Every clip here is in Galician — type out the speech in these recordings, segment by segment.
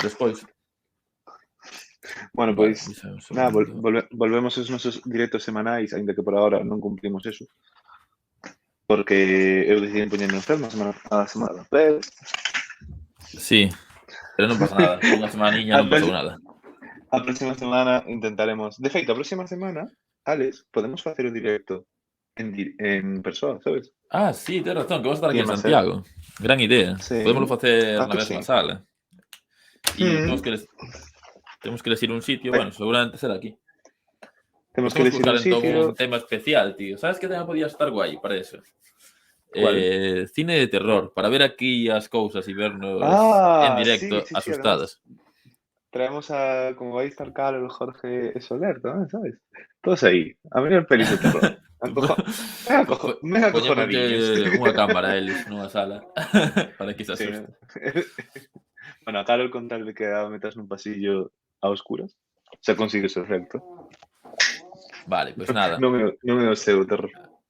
despois. Bueno, Vale, pois, un nada, segundo. volvemos aos nosos directos semanais, aínda que por agora non cumplimos eso, porque eu decidí poñerme enfermo a semana pero Sí, pero non pasa nada. Unha semaniña a, non pasou próxima, nada. a próxima semana intentaremos. De feito, a próxima semana, Alex, podemos facer o directo en persoa, sabes? Ah, sí, tens razón, que vamos a estar aquí en Íamos ser. Santiago. Gran idea. Sí. Podémoslo facer na Pois mesma sí. sala. E Mm. temos que elegir un sitio, Vai, bueno, seguramente será aquí. temos que Podemos elegir buscar un entón un sitio. tema especial, tío. Sabes que tema podía estar guai para eso? ¿Cuál? Cine de terror, para ver aquí as cousas e vernos en Ah, sí, directo sí, sí. Además, asustadas. traemos a, como va a estar Carol, Jorge Soler también, ¿sabes? Todos ahí, a ver pelis de terror. Mega acojonadillos. Poñémoslle unha cámara a eles nunha sala para que se Sí, ¿no? asusten. Bueno, a Carol con tal de que a metas nun pasillo a oscuras, xa consigue ese efecto. Vale, pois nada. Non é o seu terror.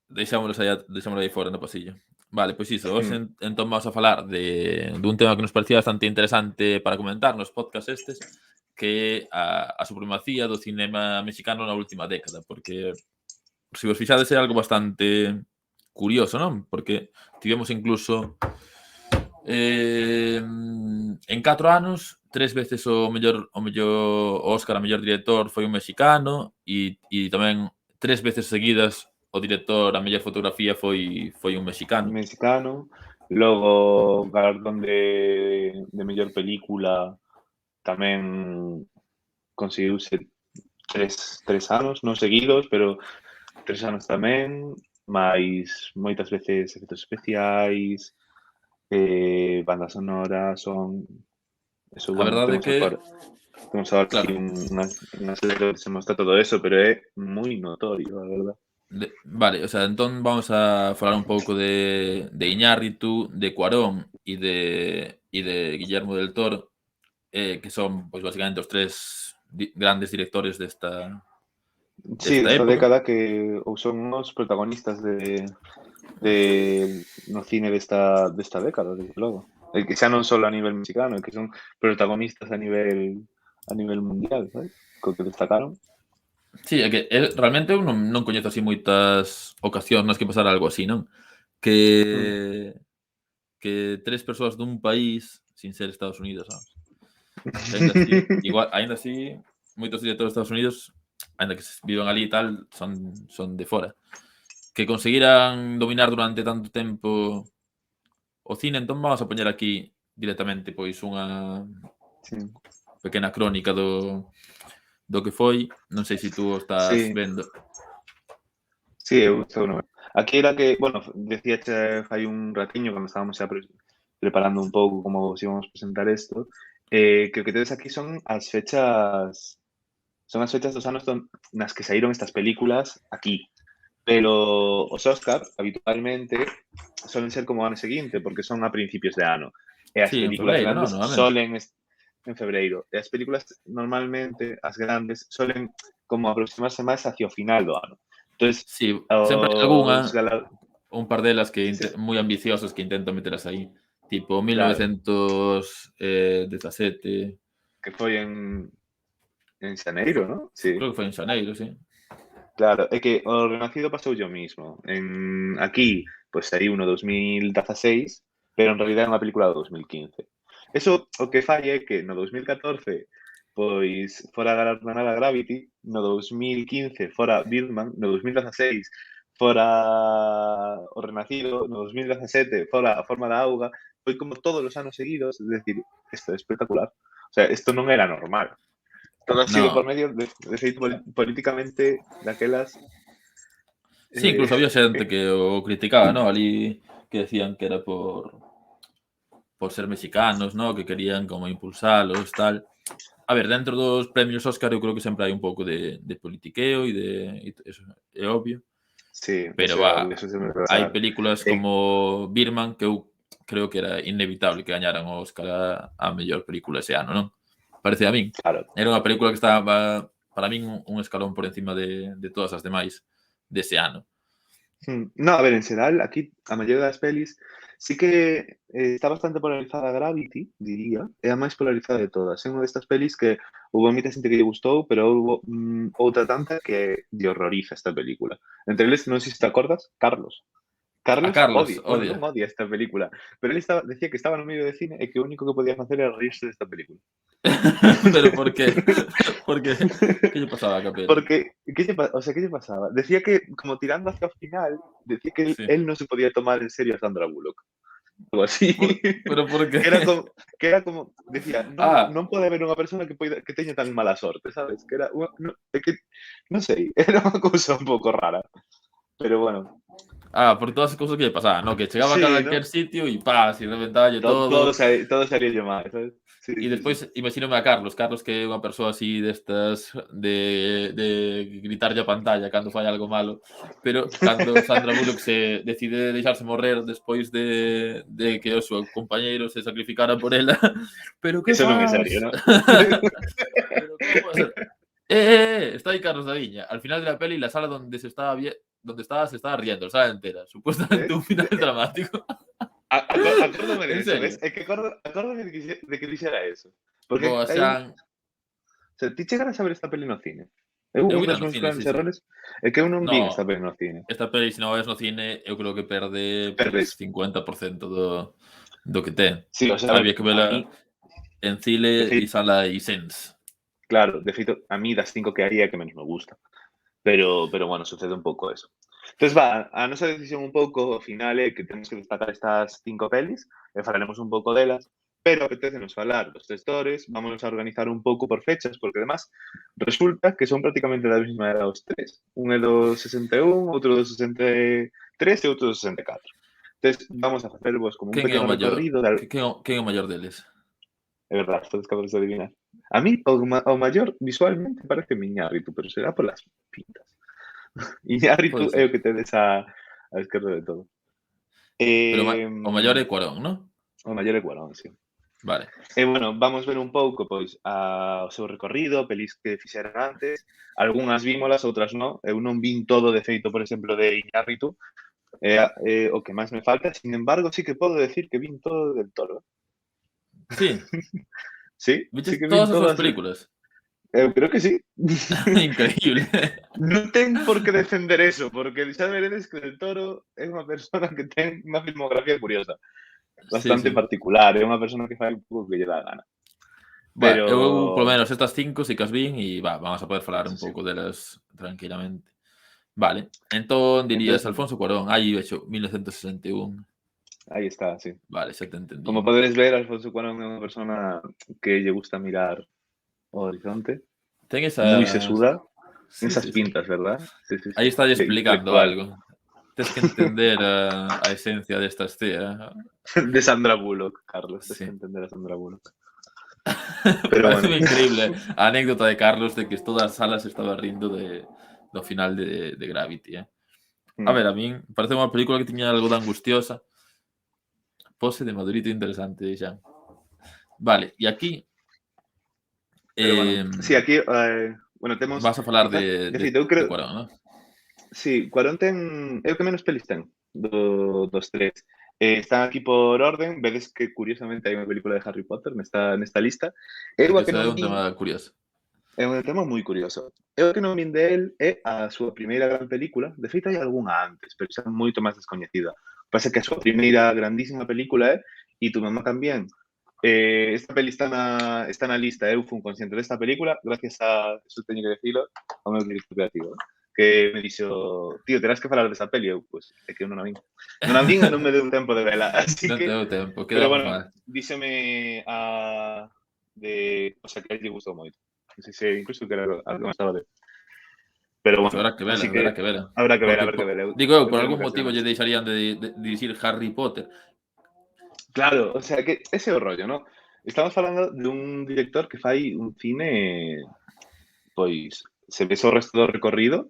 Deixámoslo aí fora no pasillo. Vale, pois iso, hoxe entón vamos a falar dun tema que nos parecía bastante interesante para comentar nos podcast estes, que é a supremacía do cinema mexicano na última década, porque se vos fixades é algo bastante curioso, non? Porque tivemos incluso en 4 anos 3 veces o mellor Óscar a mellor director foi un mexicano e tamén 3 veces seguidas o director a mellor fotografía foi un mexicano. Mexicano, logo galardón de mellor película tamén conseguiuse tres anos, non seguidos, pero 3 anos tamén, máis moitas veces efectos especiais, banda sonora, son eso, A bueno, verdade é que, temos agora aquí claro, unha serie que se mostra todo eso, pero é moi notorio, a verdad. vale, o sea, entón vamos a falar un pouco de Iñárritu, de Cuarón e de Guillermo del Toro, que son, pois, basicamente os tres grandes directores Sí, desta desta época. década que ou son os protagonistas de no cine desta década, desde logo. E que xa non só a nivel mexicano, que son protagonistas a nivel mundial, sabes? Co que destacaron. Sí, é que realmente eu non coñezo así moitas ocasións nas que pasara algo así, non? Mm. Que tres persoas dun país, sin ser Estados Unidos, sabes? Que aínda así, moitos directores de Estados Unidos, aínda que vivan ali e tal, son de fora. Que conseguiran dominar durante tanto tempo o cine, entón vamos a poñer aquí directamente pois unha Sí. pequena crónica do que foi. Non sei se tú o estás Sí, vendo. sí, eu estou no. Aquí era que, bueno, decíache fai un ratiño cando estábamos xa preparando un pouco como os íbamos a presentar isto, que o que tedes aquí son as fechas dos anos nas que saíron estas películas aquí. Pero os Oscar, habitualmente, solen ser como o ano seguinte, porque son a principios de ano. E as Sí, en películas febreiro, non? grandes Normalmente. solen en febreiro. E as películas, normalmente, as grandes, solen como aproximarse máis hacia o final do ano. Entonces, Sí, sempre hai os algunha, un par delas que sí, sí, moi ambiciosos que intentan metelas aí. Tipo claro, 1917, que foi en xaneiro, ¿no? Sí. creo que foi en xaneiro, sí. Claro, é que o Renacido pasou yo mismo. Aquí, pois saiu no 2016, pero en realidad é unha película do 2015. Eso o que fai é que no 2014 pois fora galardonada Gravity, no 2015 fora Birdman, no 2016 fora O Renacido, no 2017 fora A Forma da Auga, foi como todos os anos seguidos, é dicir, isto é espectacular. O sea, isto non era normal. Todo ha sido No, por medio de feito políticamente daquelas. sí, incluso había xente que o criticaba, ¿no? Ali que decían que era por ser mexicanos, ¿no? Que querían como impulsalos, tal. A ver, dentro dos premios Óscar eu creo que sempre hai un pouco de politiqueo e eso é obvio, Sí, pero eso é obvio, eso sempre vai hai pasar. películas como Birdman que eu creo que era inevitable que gañaran o Óscar a mellor película ese ano, non? Parece a min. Claro, Era unha película que estaba para min un escalón por encima de todas as demais dese ano. No, a ver, en xeral, aquí a maioría das pelis sí que está bastante polarizada Gravity, diría, é a máis polarizada de todas. É unha destas pelis que houve moita xente que lle gustou, pero houve outra tanta que lle horroriza esta película. Entre eles, non sei se te acordas, Carlos. A Carlos Carlos, odia, bueno, non odia. odia esta película, pero ele decía que estaba no medio de cine e que o único que podía facer era reírse desta película. Pero por qué? Porque que lle pasaba a Capelli? Porque, o sea, ¿qué le pasaba? Decía que, como tirando hacia el final, decía que Sí. él no se podía tomar en serio a Sandra Bullock. Algo así. Pero por qué? Que era como, decía, non, Ah, non pode haber unha persona que teña tan mala sorte, sabes? Que era no, é que, non sei, era unha cousa un pouco rara. Pero bueno, por todas as cousas que lle pasaban, ¿no? Que chegaba a sí, ¿no? calquer sitio e paz, e reventalle todo. Todo salía mal, ¿sabes? Sí, E sí, sí. despois imagínome a Carlos, Carlos que é unha persoa así destas de gritarlle a pantalla cando fai algo malo, pero cando Sandra Bullock se decide deixarse morrer despois de que o seu compañeiro se sacrificara por ela, pero que Eso non é fas? serio, ¿no? Pero como pode ser? Está aí Carlos Daviña. Al final de la peli, la sala donde estaba se estaba riendo, la sala entera. Supuestamente ¿Ves? un final dramático. Acórdame de En eso, serio. ¿ves? Es que acórdame de que dixera eso. Porque Boa, hai un, Xan, o sea, ti chegaras a ver esta peli no cine. Eu eu un vina dos no meus cine, sí, grandes sí. errores é que eu non vin esta No, peli no cine. esta peli, se non a ves no cine, eu creo que perde Perdes. 50% do que ten. Sí, o sea, a ver, Había que a vela mí, en cine de e feito, sala Sense. claro, de feito, a mí das 5 que hai é que menos me gusta. Pero bueno, sucede un pouco eso. Entonces, a nosa decisión un pouco ao final é que temos que destacar estas 5 pelis e falaremos un pouco delas, pero apetecenos falar dos testores, vamos a organizar un pouco por fechas, porque además resulta que son prácticamente da mesma edad os tres. Un é do 61, outro do 63 e outro do 64. Entonces, vamos a facervos como un Quen é o pequeno maior? recorrido de... Quen é o maior deles? É verdade, todos capaz de adivinar. A mí, o maior, visualmente, parece Miñárritu, pero será polas pintas. Iñárritu Pode é ser. o que tedes a esquerda de todo. Pero o maior é Eh, Cuarón, non? o maior é Cuarón, sí. Vale. E bueno, vamos ver un pouco pois o seu recorrido, pelis que fixeran antes, algunhas vímolas, outras non. Eu non vin todo de feito, por exemplo, de Iñárritu, o que máis me falta. Sin embargo, sí que podo decir que vin todo del Toro. Sí, Sí, sí viches que vin todas as súas todas. películas. Eu creo que sí. Increíble. Non ten por que defender eso, porque xa veredes que del Toro é unha persona que ten unha filmografía curiosa, Sí, bastante sí. particular, é unha persona que fai un pouco o que lle dá a gana. Bueno, eu, polo Pero menos, estas 5 sí que as vin e vamos a poder falar eso un sí. pouco delas tranquilamente. Vale, entón dirías Entonces, Alfonso Cuarón, aí vexo, 1961. aí está, sí. Vale, xa te Como entendín. podedes ver, Alfonso Cuarón é unha persona que lle gusta mirar o horizonte, Ten moi esas... sesuda, Sí, esas sí, sí. pintas, verdad? Sí, sí, Aí sí. está explicando Intelectual. algo. Tes que entender a esencia desta estea. De Sandra Bullock, Carlos, tens que Sí. entender a Sandra Bullock. Pero Parece bueno. increíble a anécdota de Carlos de que todas as salas estaba rindo do final de Gravity, A ver, a min parece unha película que tiña algo de angustiosa. Pose de Madurito interesante, xa. Vale, e aquí Pero bueno, sí, aquí, bueno, temos, vas a falar quizás, de feito, eu de creo, Cuarón, non? sí, Cuarón ten, é o que menos pelis ten dos tres. Están aquí por orden, vedes que curiosamente hai unha película de Harry Potter nesta lista. É Eu que a que isto é non un vin, tema curioso. é un tema moi curioso. Eu a que non vin de él é a súa primeira gran película. De feito, hai algunha antes, pero xa moito máis descoñecida. Pasa que a súa primeira grandísima película é E tu mamá tamén. Esta peli está na lista. Eu fui consciente desta película gracias a, eso teño que decirlo, ao meu director creativo, que me dixo, tío, terás que falar desa peli. Eu, pues, é que eu non a vin. Non a vin e non me deu tempo de vela. Así Non te que, deu tempo, pero quedamos bueno, mal. díxome o sea, que a lle gustou moito. Non sei se incluso que era algo máis tarde. Pero Pois bueno, habrá que vela, así habrá que que vela. habrá que ver, Porque, habrá que ver. digo eu, Eu por teño algún moitas motivo ganas. lle deixarían de dicir Harry Potter. Claro, o sea, que ese é o rollo, ¿no? Estamos falando de un director que fai un cine, pois, se ves o resto do recorrido,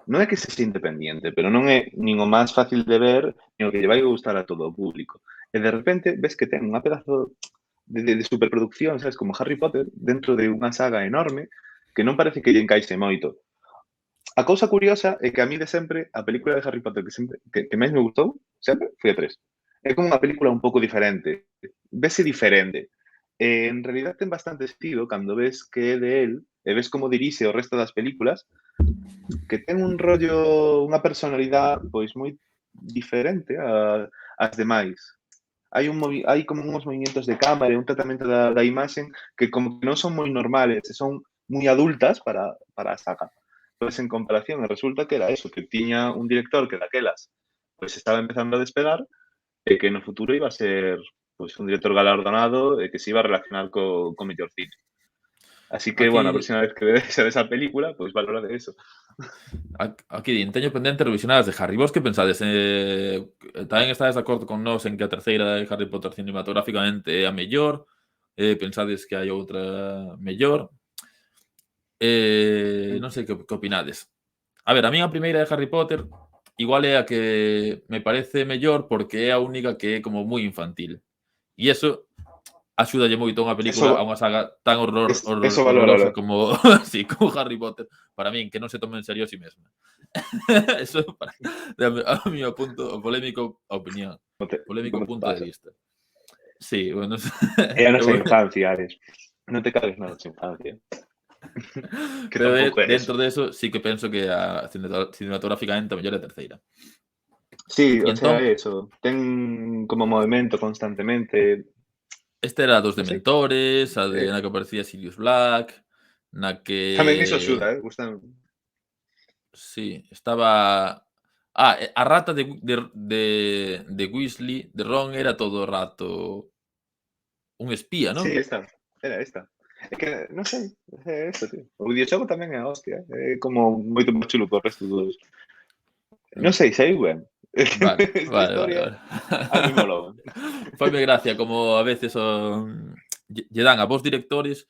non é que sexa independiente, pero non é nin o máis fácil de ver, nin o que lle vai gustar a todo o público. E de repente ves que ten unha pedazo de superproducción, sabes, como Harry Potter, dentro de unha saga enorme, que non parece que lle encaixe moito. A cousa curiosa é que a mí de sempre, a película de Harry Potter que máis me gustou, sempre, foi a 3. É como unha película un pouco diferente. Vese diferente. En realidad ten bastante sentido cando ves que é de él e ves como dirixe o resto das películas, que ten un rollo, unha personalidade pois moi diferente ás demais. Hai como uns movimentos de cámara e un tratamento da imaxen que como que non son moi normales, son moi adultas para a saga. Pois en comparación, resulta que era eso, que tiña un director que daquelas pois estaba empezando a despegar e que no futuro iba a ser pois un director galardonado e que se iba a relacionar co mellor cine. Así que, bueno, a Aquí, próxima vez que veas esa película, pois valora de eso. aquí teño pendente revisionar as de Harry. Vos que pensades? Tamén estades de acordo con nós en que a terceira de Harry Potter cinematográficamente é a mellor? Pensades que hai outra mellor? Non sei que opinades. A ver, a min a primeira de Harry Potter igual é a que me parece mellor porque é a única que é como moi infantil. E eso axúdalle moito a unha película, a unha saga tan Eso horrorosa valóralo. como sí, como Harry Potter, para min, que non se tome en serio a si mesma. Eso para a mi punto, polémico opinión, polémico Como te punto de pasa? vista. Sí, bueno, É a nosa infancia, Alex. Non te cagues na nosa infancia. Que pero tampouco é eso. dentro de eso sí que penso que a cinematográficamente a mellor é a terceira. Sí, E o sea, entón, eso. Ten como movimento constantemente. este era a dos Non sei. Dementores, a de na que aparecía Sirius Black, na Tamén iso que axuda, gustan. sí, estaba. Ah, a rata de Weasley, de Ron, era todo o rato un espía, Sí, non? era esta. É que, non sei, é eso, tío. O videoxogo tamén é a hostia, é como moito máis chulo que o resto dos. Non sei, saiu ben. Vale, Esta vale, vale, historia vale. a mí molou. Faime gracia como a veces lle dan a vos directores,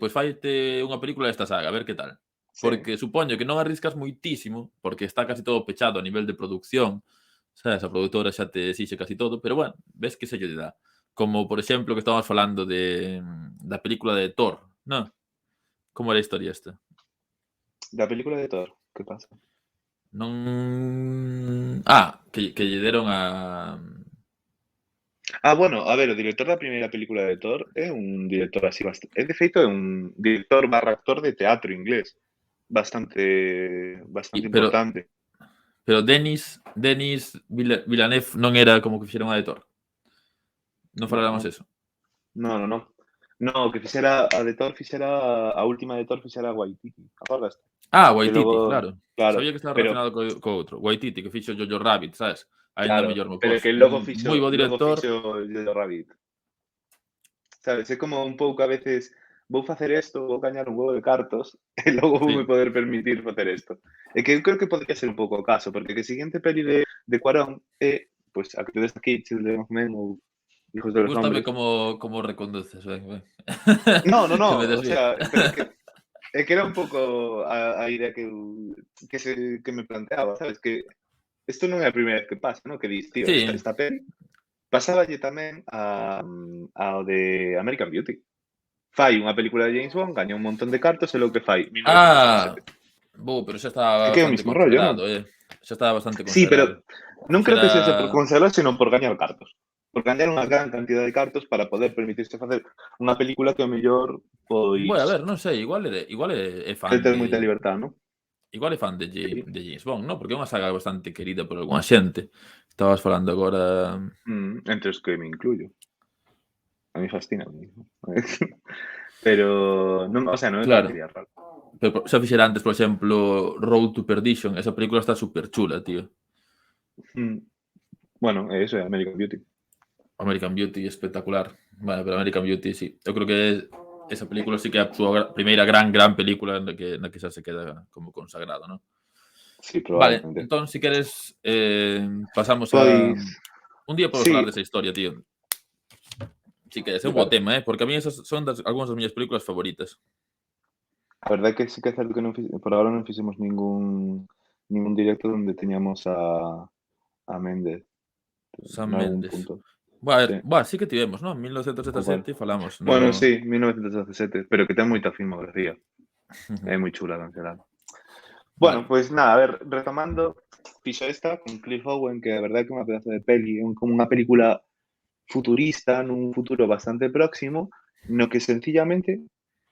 pois faite unha película desta saga, a ver que tal. Sí. Porque supoño que non arriscas moitísimo, porque está casi todo pechado a nivel de producción, sabes, a produtora xa te exixe casi todo, pero bueno, ves que se lle dá. Como, por exemplo, que estamos falando da película de Thor, non? Como era a historia esta? Da película de Thor, que pasa? Non... que lle deron a... Bueno, a ver, o director da primeira película de Thor é un director así bastante. De feito, é un director barra actor de teatro inglés. Bastante Pero, importante. Denis Villeneuve non era como que fixeron a de Thor. Non faláramos No, eso. no. No, o que fixera a de Thor fixera a última de Thor fixera Waititi, acordas? Que Waititi, logo, claro. claro, Sabía que estaba pero relacionado co outro. Waititi, que fixo Jojo Rabbit, sabes? Aínda claro, mellor mo pero pos. que Moi bo logo director. fixo Jojo Rabbit. Sabes, é como un pouco a veces vou facer isto, vou gañar un huevo de cartos e logo vou me Sí. poder permitir facer isto. E que eu creo que podría ser un pouco o caso, porque que siguiente peli de Cuarón é, pois, a que tedes aquí, Children of Men ou Hijos de los Gústame Hombres. como reconduces, ben. No, Que me o desvío. sea, pero é que era un pouco a idea que me planteaba, sabes? Que isto non é a primeira vez que pasa, ¿no? Que dis, tío, Sí. esta peli pasáballe tamén ao de American Beauty. Fai unha película de James Bond, gaña un montón de cartos e lo que fai 1917. Pero xa estaba É que é o bastante mismo rollo, non? consagrado, Xa estaba bastante Sí, pero consagrado. non Xa creo era... que sexa por conservar, sino por gañar cartos. Por gañar unha gran cantidad de cartos para poder permitirse facer unha película que ao mellor, Bueno, a pois, ver, non sei, igual é pode fan ter de... moita liberdade, non? Igual é fan Sí. de James Bond, non? Porque é unha saga bastante querida por algunha xente. Estabas falando agora... Entre os que me incluyo. A mí fascina. Pero, non, o sea, non me Claro. parecería raro. Pero xa fixera antes, por exemplo, Road to Perdition. Esa película está super chula, tío. Bueno, eso é American Beauty. American Beauty, espectacular. Bueno, pero American Beauty, sí. Eu creo que esa película sí que é a súa primeira gran película na que xa se queda como consagrado, non? Sí, Vale, probablemente. entón, si queres, pasamos a... Pois, Un día podemos sí, falar desa historia, tío. Si queres, é me un bo parece. tema, porque a mí esas son algunhas das miñas películas favoritas. A verdade é que sí que é certo que por agora non fixemos ningún directo onde teñamos a Méndez Sam nalgún Mendes. punto. Sí, Sí que tivemos, non? o cual. 1977 falamos, no... Bueno, sí, 1917, pero que ten moita filmografía. É moi chula, en xeral. Bueno, Vale. pois nada, a ver, retomando, fixo esta con Cliff Owen, que a verdade é que é unha pedazo de peli, como unha película futurista nun futuro bastante próximo, no que sencillamente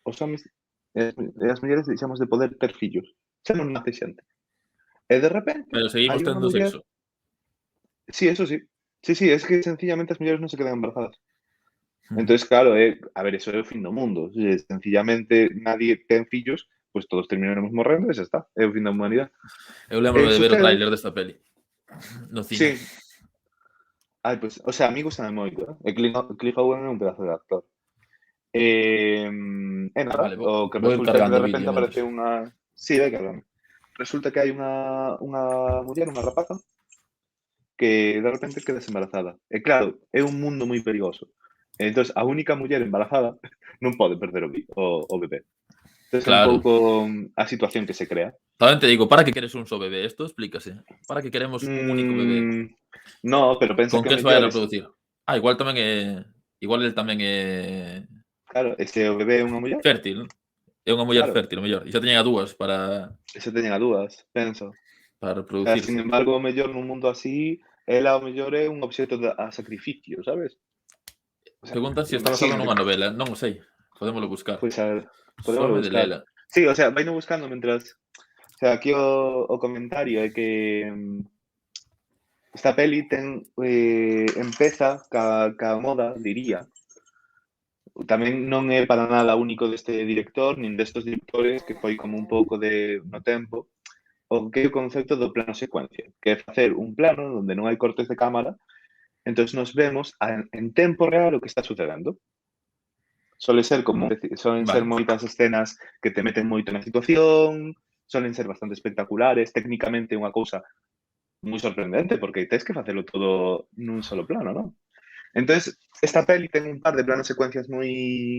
os homes e as mulleres deixamos de poder ter fillos. Xa non nace xente. E de repente Pero seguimos hai unha tendo muller. sexo. Sí, eso sí. Sí, sí, es que sencillamente as mulleres non se quedan embarazadas. Ujú. Entonces, claro, a ver, eso é o fin do mundo. Sencillamente nadie ten fillos, pois todos terminaremos morrendo e xa está. É o fin da humanidade. Eu lembro de ver o Sucede, tráiler desta peli no cine. sí. Ai, pois, o sea, a mí gustame moito, E Cliff Owen é un pedazo de actor. E nada, Vale, o que vou ir resulta é que cargando de o repente vídeo mentres. aparece unha. Sí, vai cabrón. Resulta que hai unha muller, unha rapaza, que de repente queda embarazada. E claro, é un mundo moi perigoso. Entón, a única muller embarazada non pode perder o bebé. Entón, é un Claro. pouco a situación que se crea. Tamén te digo, para que queres un só bebé? Esto explícase. Para que queremos un único bebé? No, pero pensa Con que que se vai a mellor reproducir? Igual tamén é... Igual el tamén é claro, ese o bebé é unha muller, fértil, non? É unha muller claro, fértil, mellor. E xa teñen a dúas ese teñen a dúas, penso. para Sin reproducirse. embargo, o mellor nun mundo así, ela o mellor é un obxecto a sacrificio, sabes? O sea, Preguntan se está basado imagínate, nunha novela. Non o sei. Podémoslo buscar. pois a ver, podémoslo Some de buscar. lela. Sí, o sea, vaino buscando mentras. O sea, aquí o comentario é que esta peli empeza ca moda, diría. Tamén non é para nada único deste director, nin destes directores, que foi como un pouco de no tempo, o que é o concepto do plano secuencia, que é facer un plano onde non hai cortes de cámara, entón nos vemos en tempo real o que está sucedendo. Solen ser Vale. moitas escenas que te meten moito na situación, solen ser bastante espectaculares, técnicamente unha cousa moi sorprendente, porque tens que facelo todo nun solo plano, non? Entonces, esta peli ten un par de planos secuencias moi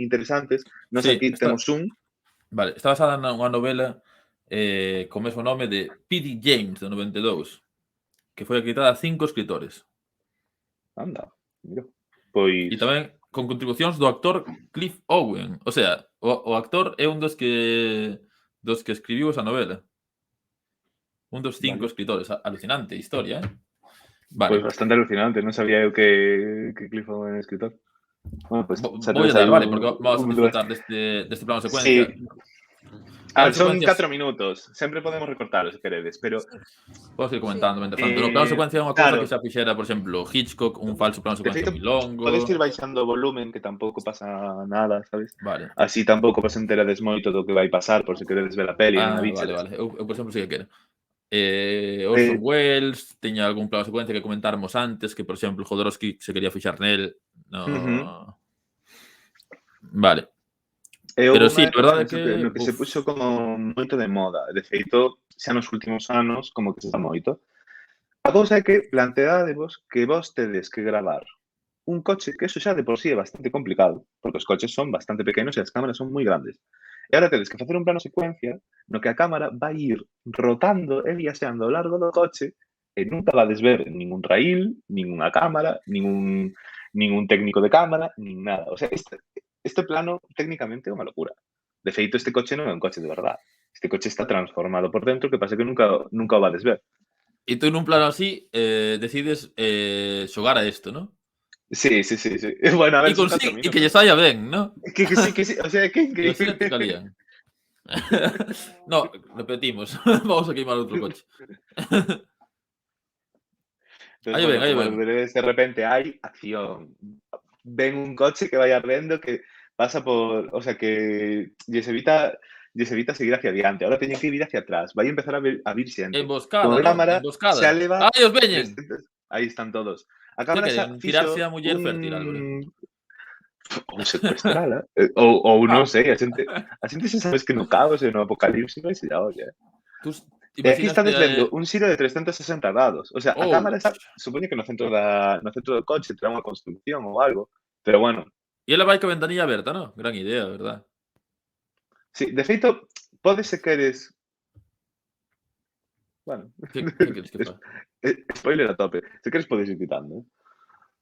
interesantes. Nos Sí, aquí temos un. Vale, está basada nunha novela co mesmo nome de P.D. James, do 92, que foi acreditada a 5 escritores. Anda, mira. E Pois, tamén con contribucións do actor Cliff Owen. O sea, o actor é un dos que escribiu esa novela. Un dos 5 vale. escritores. Alucinante historia, Pois Vale. bastante alucinante. Non sabía eu que Cliff Owen é escritor. Bueno, pois xa Vou tedes dar, aí vale, porque vamos a un lugar. disfrutar deste plano secuencia. Sí. Plano Son secuencias, 4 minutos. Sempre podemos recortalo se queredes, pero podes ir comentando mentre tanto. No, plano secuencia é unha cousa que claro, xa fixera, por exemplo, Hitchcock, un falso plano de secuencia feito moi podes ir longo. baixando o volumen, que tampouco pasa nada, sabes? Vale. Así tampouco vos enterades moito do que vai pasar, por se queredes ver a peli e non a Vale, bichedes. vale. Eu, por exemplo, sí que quero. Orson Welles, teña algún plano secuencia que comentáramos antes, que, por exemplo, Jodorowsky se quería fixar nel. No... Vale. Houve Pero sí, unha a época verdade é que... no que se puxo como moito de moda. De feito, xa nos últimos anos, como que se está moito. A cousa é que planteádevos que vos tedes que gravar un coche, que eso xa de por sí é bastante complicado, porque os coches son bastante pequenos e as cámaras son moi grandes. E agora tedes que facer un plano secuencia no que a cámara vai ir rotando e viaxando ao largo do coche e nunca vades ver ningún raíl, ninguna cámara, ningún técnico de cámara, nin nada. O sea, este plano técnicamente é unha locura. De feito, este coche non é un coche de verdade. Este coche está transformado por dentro, que pasa que nunca o vades ver. E tú nun plano así decides xogar a isto, ¿no? Sí, sí, sí, sí. Bueno, a ver, son 4 E que lle minutos. saia ben, ¿no? Que sí. O sea, que increíble. Imagínate calían. No, repetimos. Vamos a queimar outro coche. Entonces, Aí bueno, ven. como veréis, de repente hai acción. Ven un coche que vai ardendo que pasa por... O sea, que lles evita seguir hacia adiante. Ahora teñen que ir hacia atrás. Vai empezar a vir xente. Como Emboscada, a ¿no? cámara xa Emboscada. leva ¡Ay, os veñen! 300... Aí están todos. A Que cámara xa queren? Tirarse fixo a muller fértil, Álvaro. ou secuestrala. Ou non Ah, sei, a xente xa sabes que no caos e no apocalipsis vai se a olla. tú E aquí imaginas que... estades vendo un xiro de 360 grados. O sea, a Oh, cámara está, supoño que no centro do coche, terá unha construcción ou algo. Pero bueno, e ela vai ca ventanilla aberta, ¿no? Gran idea, verdad? sí, de feito, podes se queres... Bueno, Que queres que faga? spoiler a tope. Se queres podes ir quitando.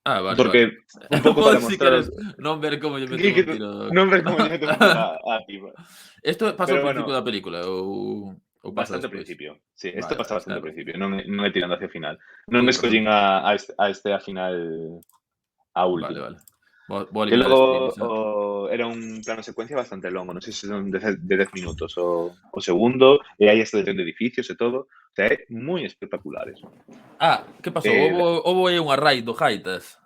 Vale. Porque un pouco para Podes, si mostrar queres, non ver como lle que, meten un tiro. non ver como lle mete un tiro a tipa. Isto pasa ao Pero principio bueno, da película ou Ou pasa Bastante ao despois? principio. Sí, Vale, isto pasa bastante ao claro. principio. Non é tirando hacia o final. Non Ui, escollín perdón. a este a final a Vale, última. vale. Vou Que eliminar spoilers, logo era un plano secuencia bastante longo, non sei se son de 10 minutos o segundo, e hai esta de edificios e todo. O sea, é moi espectacular eso. Que pasou? Houbo aí unha raid do Jaitas.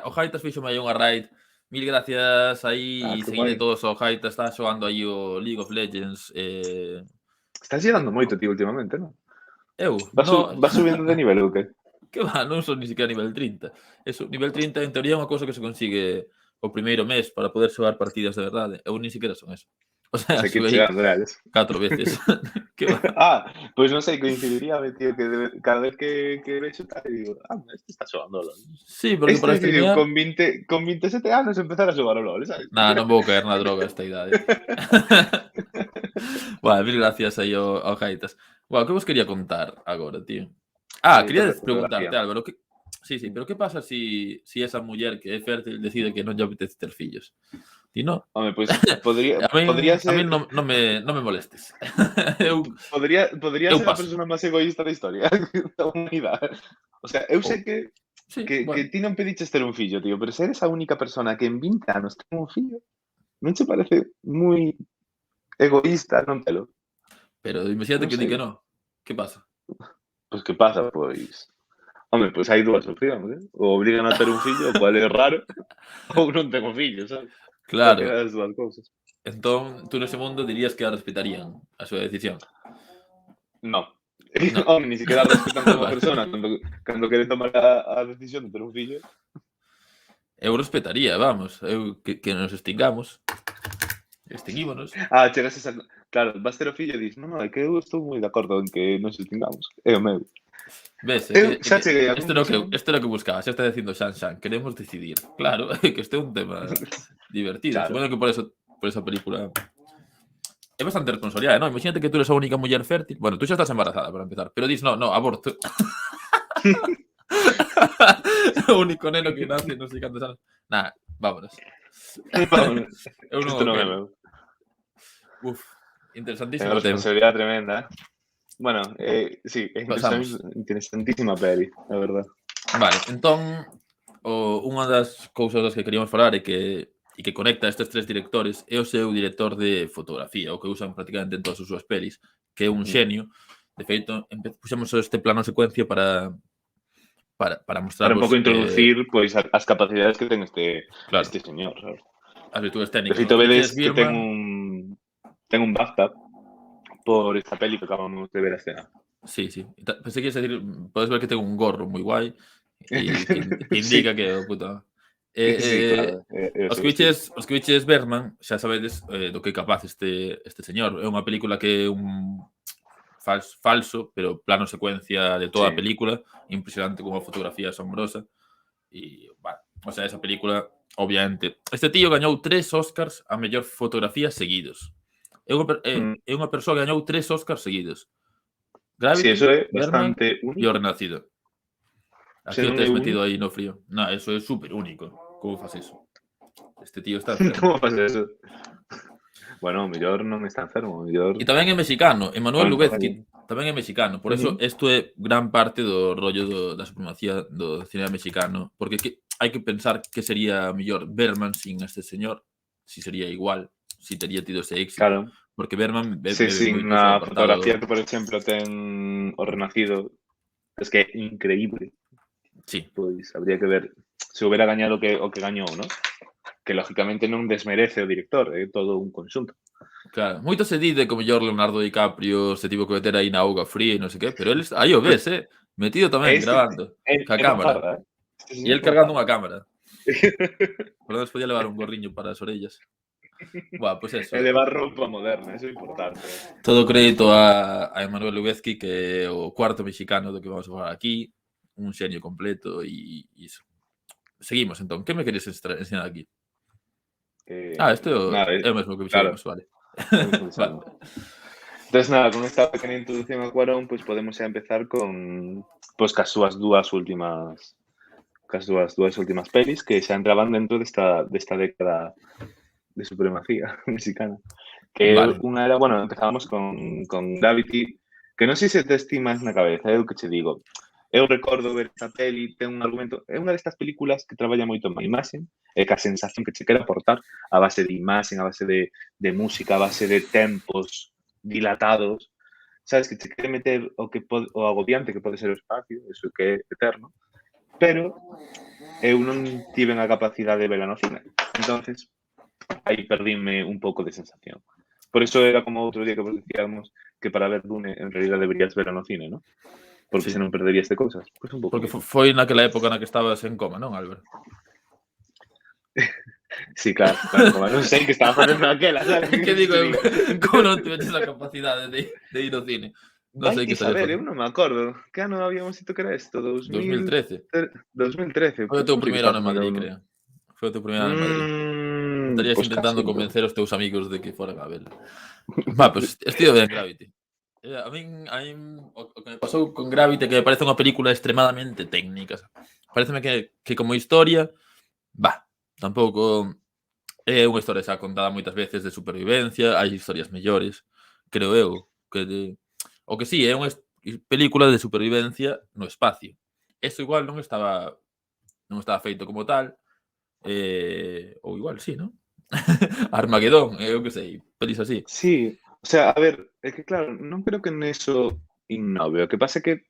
O Jaitas fixome aí unha raid. Mil gracias aí, Que seguide guai. todos ao Jaitas, está xogando aí o League of Legends. Estás lle dando moito, tío, últimamente, non? Eu? No, Vas subindo de nivel ou que? que va, non son ni siquiera nivel 30. Eso, nivel 30 en teoría é unha cousa que se consigue o primeiro mes para poder xogar partidas de verdade. Eu ni siquiera son eso. O sea, Sei que subei chegando, reales. 4 veces. Que va. Pois non sei, coincidiría, tío, que cada vez que vexo tal, digo, este está xogando LOL. Sí, porque para Este, digo, streamear... con 27 anos empezar a xogar ao LOL, sabes? Nah, non vou caer na droga a esta idade. Bueno, mil gracias aí ao Jaitas. Bueno, que vos quería contar agora, tío? Quería Sobre preguntarte, fotografía. Álvaro, sí, pero que pasa si esa muller que é fértil decide que non lle apetece ter fillos? Ti non? Home, pois podría A ser min non me molestes. Eu podría ser a paso. persona máis egoísta da historia da humanidade. O sea, eu sei Sí, que bueno, ti non pediches ter un fillo, tío, pero se eres a única persona que en 20 anos ten un fillo, non che parece moi egoísta non telo? pero imagínate Non que di sei. que non. Que pasa? Pois que pasa? Pois, home, pois hai dúas opcións, ou obrigan a ter un fillo, o cual é raro, ou non ten un fillo, sabes? Claro. Calquera das dúas cousas. Entón, tú nese mundo dirías que a respetarían a súa decisión. No. No. Home, ni siquiera respetan como Vale. persona cando quere tomar a decisión de ter un fillo. Eu respetaría, vamos. Eu que nos extingamos. Extinguímonos. Chegas a esa... Claro, vas ter o fillo e dis, non, é que eu estou moi de acordo en que nos extingamos. É o meu. Ves, Eu xa cheguei a isto era conclusión. o que buscaba, xa está dicindo Xan, queremos decidir. Claro, que este é un tema divertido. Claro. Supoño que por esa película é bastante responsabilidade, non? Imagínate que tú eres a única muller fértil. Bueno, tú xa estás embarazada, para empezar. Pero dis, no, aborto. O único neno que nace, non sei cantos anos. Nah, vámonos. Eu non Isto o non é quero. meu. Uf, É interesantísimo unha tema. responsabilidade tremenda, Bueno, sí, é Pasamos. interesantísima peli, a verdad. Vale, entón, unha das cousas das que queríamos falar e que conecta estes tres directores é o seu director de fotografía, o que usan prácticamente en todas as súas pelis, que é un xenio. De feito, puxemos este plano secuencia para Para un mostrarvos pouco introducir pois as capacidades que ten claro, este señor, sabes? as virtudes De técnicas. feito, vedes que ten Birman, un BAFTA por esta peli que acabamos de ver a escena. Sí. Pensei que ibas a decir, podes ver que ten un gorro moi guai e que indica Sí. que é o puta. Sí, claro. Os que viches Bergman, xa sabedes do que é capaz este señor. É unha película que é un falso, pero plano secuencia de toda a película, impresionante como a fotografía asombrosa. E, bueno, o sea, esa película, obviamente. Este tío gañou 3 Oscars a mellor fotografía seguidos. É unha persoa que gañou 3 Oscars seguidos. Gravity, sí, eso é Bergman bastante e único. O Renacido. Aquí Se o non tes é metido único. aí no frío. No, eso é super único. Como faz eso? Este tío está enfermo. Como faz eso? Bueno, o mellor non está enfermo, o mellor... E tamén é mexicano. Emmanuel Lubezki tamén é mexicano. Por eso, isto é gran parte do rollo da supremacía do cinema mexicano. Porque hai que pensar que sería mellor Bergman sin este señor. Si sería igual. Si tería tido ese éxito. Claro. Porque Bergman Sí, sin a fotografía que, por exemplo, ten O Renacido, es que é increíble. Sí. Pois habría que ver se hubiera gañado o que gañou, ¿no? Que lógicamente non desmerece o director, é todo un conxunto. Claro, moito se di de que o mellor Leonardo DiCaprio se tivo que meter aí na auga fría e non sei que, pero el aí o ves, metido tamén, grabando, ca cámara. E el cargando unha cámara. Por lo menos podía levar un gorriño para as orellas. Buah, pois eso. E levar roupa moderna, eso é importante. Todo crédito a Emmanuel Lubezki, que é o cuarto mexicano do que vamos a falar aquí, un xenio completo e iso. Seguimos, entón. Que me queres ensinar aquí? Isto é o mesmo que fixemos, vale. Vale. Entonces, nada, con esta pequena introducción a Cuarón, pues podemos xa empezar con cas súas dúas últimas pelis que xa entraban dentro desta década de supremacía mexicana. Que Vale. unha era, bueno, empezábamos con Gravity, que non sei se te estimas na cabeza, é o que che digo. Eu recordo ver esta peli, ten un argumento, é unha destas películas que traballa moito má imaxen e ca sensación que che quere aportar a base de imaxen, a base de música, a base de tempos dilatados, sabes, que che quere meter o agobiante que pode ser o espacio, eso que é eterno, pero eu non tiven a capacidade de vela no cine. Entonces, aí perdíme un pouco de sensación. Por eso era como outro día que vos dicíamos que para ver Dune en realidad deberías verla no cine, ¿no? Porque Sí. se non perderías de cousas. Pois un pouco Porque mismo. foi naquela época na que estabas en coma, non, Albert? Sí, claro, como non sei que estaba facendo aquela, sabes? Que digo eu, como non tiveches a capacidade de ir ao cine? Non Vai sei que ti estaría saber, eu facendo. non me acordo. Que ano habíamos dito que era isto? 2013. 2013. Foi o Pois teu non sei que primeiro estaba ano en facendo eu, Madrid, non? creo. Foi o teu primeiro ano en Madrid. Estarías Pois casi, intentando entón. convencer os teus amigos de que foran a vela. Va, pois estivo ben Gravity. A min o que me pasou con Gravity que me parece unha película extremadamente técnica. Pareceme que como historia, tampouco é unha historia xa contada moitas veces de supervivencia, hai historias mellores, creo eu, o que sí, é unha película de supervivencia no espacio. Eso igual non estaba feito como tal, ou igual sí, non? Armagedón, eu que sei, pelis así. Sí, o sea, a ver, é que claro, non creo que neso innove. O que pasa é que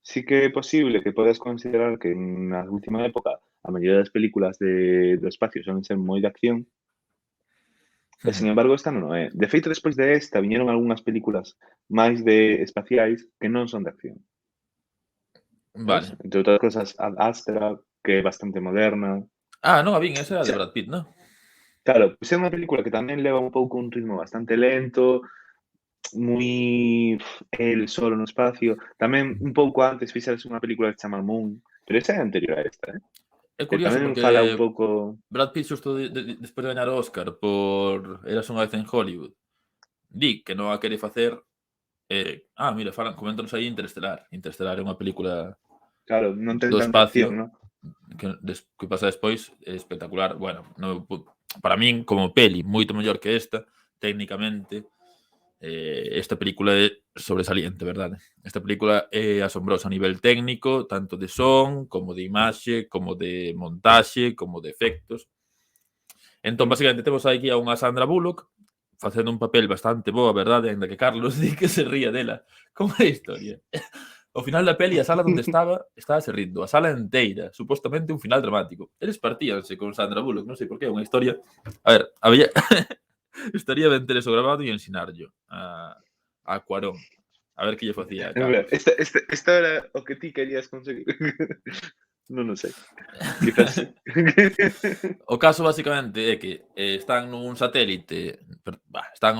sí que é posible que podas considerar que na última época a maioría das películas do espacio son ser moi de acción, e sin embargo esta non o é. De feito, despois de esta viñeron algunhas películas máis de espaciais que non son de acción, sabes? Vale. Entre outras cosas, Ad Astra, que é bastante moderna. Non a vin, esa era de Xa, Brad Pitt, non? claro, pois é unha película que tamén leva un pouco un ritmo bastante lento, moi el solo no espacio. Tamén un pouco antes fixeras unha película que se chama Moon, pero esa é anterior a esta, É que curioso tamén porque fala un pouco. Brad Pitt xusto despois de gañar o Óscar por Eras unha vez en Hollywood, di que non a quere facer. Mira, coméntanos aí Interestelar. Interestelar é unha película Claro, non ten do tanta acción, espacio ¿no? que pasa despois, é espectacular. Bueno, para min, como peli, moito mellor que esta, técnicamente. Esta película é sobresaliente, verdade? Esta película é asombrosa a nivel técnico, tanto de son, como de imaxe, como de montaxe, como de efectos. Entón, basicamente, temos aquí a unha Sandra Bullock facendo un papel bastante boa, verdade? Ainda que Carlos di que se ría dela. Como é a historia? Ao final da peli, a sala onde estaba se rindo. A sala inteira, supostamente un final dramático. Eles partíanse con Sandra Bullock, non sei por qué, unha historia. A ver, estaría ben ter eso grabado e ensinarllo a Cuarón. A ver que lle facía a Carlos. Esta era o que ti querías conseguir. Non o sei. Quizás sí. O caso, basicamente, é que están nun satélite, están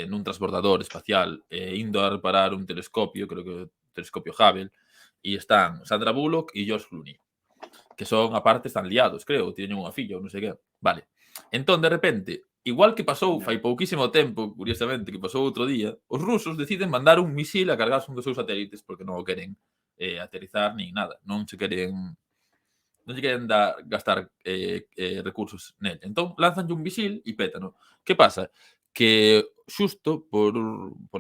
nun transbordador espacial indo a reparar un telescopio, creo que o telescopio Hubble, e están Sandra Bullock e George Clooney, que son, aparte, están liados, creo, teñen unha filla ou non sei que. Vale. Entón, de repente, igual que pasou fai pouquísimo tempo, curiosamente, que pasou outro día, os rusos deciden mandar un misil a cargarse un dos seus satélites porque non o queren aterrizar nin nada. Non lle queren gastar recursos nel. Entón, lanzanlle un misil e pétano. Que pasa? Que xusto por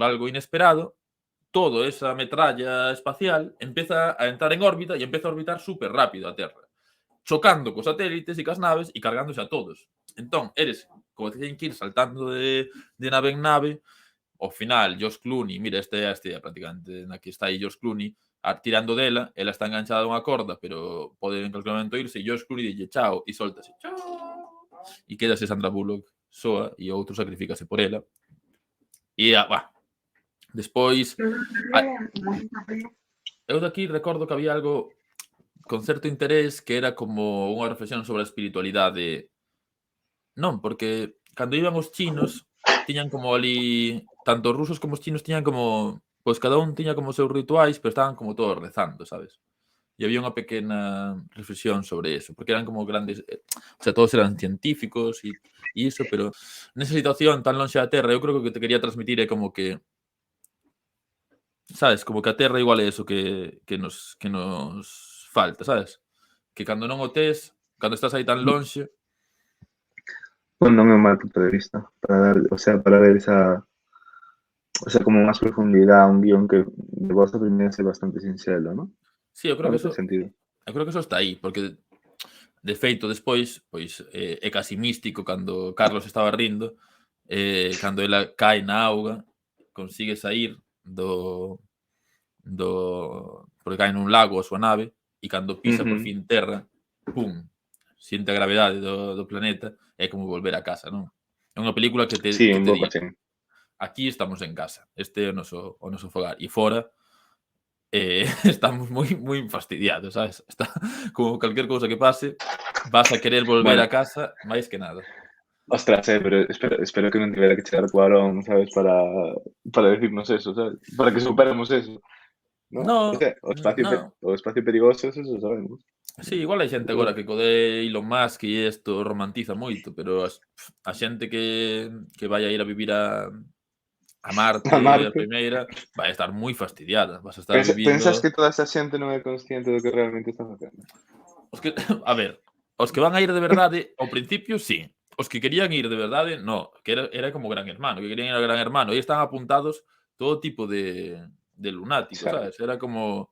algo inesperado, toda esa metralla espacial empeza a entrar en órbita e empeza a orbitar super rápido a Terra, chocando cos satélites e cas naves e cargándose a todos. Entón, eres como te teñen que ir saltando de nave en nave. Ao final, George Clooney, mira, esta é a estrella prácticamente na que está aí George Clooney, tirando dela, ela está enganchada a unha corda, pero pode en calquer momento irse, e George Clooney dille chao, e soltase, chao, e quedase Sandra Bullock soa, e o outro sacrificase por ela. E, despois, eu daqui recordo que había algo con certo interés que era como unha reflexión sobre a espiritualidade. Non, porque cando iban os chinos, tiñan como ali, tanto os rusos como os chinos tiñan como, pois cada un tiña como os seus rituais, pero estaban como todos rezando, sabes? E había unha pequena reflexión sobre eso, porque eran como grandes, o sea, todos eran científicos e iso, pero nesa situación tan lonxe da Terra, eu creo que o que te quería transmitir é como que, sabes, como que a Terra igual é eso que nos falta, sabes? Que cando non o tes, cando estás aí tan lonxe, Pues non é un mal punto de vista para dar, o sea, para ver esa, o sea, como máis profundidade, un guión que de vosa primeira ser bastante sinxelo, ¿no? Sí, eu creo que Bueno, ten eso sentido. está aí, porque de feito despois, pois é casi místico cando Carlos estaba rindo, cando ela cae na auga, consigue saír porque cae nun lago a súa nave e cando pisa por fin terra, pum, siente a gravedade do planeta, é como volver a casa, non? É unha película que Sí, un te bo di, pachén. aquí estamos en casa, este é o noso fogar, e fora estamos moi fastidiados, sabes? Está como calquer cousa que pase, vas a querer volver Bueno, a casa máis que nada. ostras, pero espero que non tivera que chegar Cuarón, sabes, para decirnos eso, sabes? Para que superemos eso, ¿no? O No, sea, no. o espacio perigoso, eso sabemos. Sí, igual hai xente agora que co de Elon Musk e isto romantiza moito, pero a xente que vai a ir a vivir a A Marte a Marte. primeira, vai estar moi fastidiada. Vas a estar Pensas vivindo que toda esa xente non é consciente do que realmente está facendo? os que a ver, os que van a ir de verdade, ao principio sí. Os que querían ir de verdade, no, que era como Gran Hermano, que querían ir a Gran Hermano, e están apuntados todo tipo de lunáticos, Xa. sabes? Era como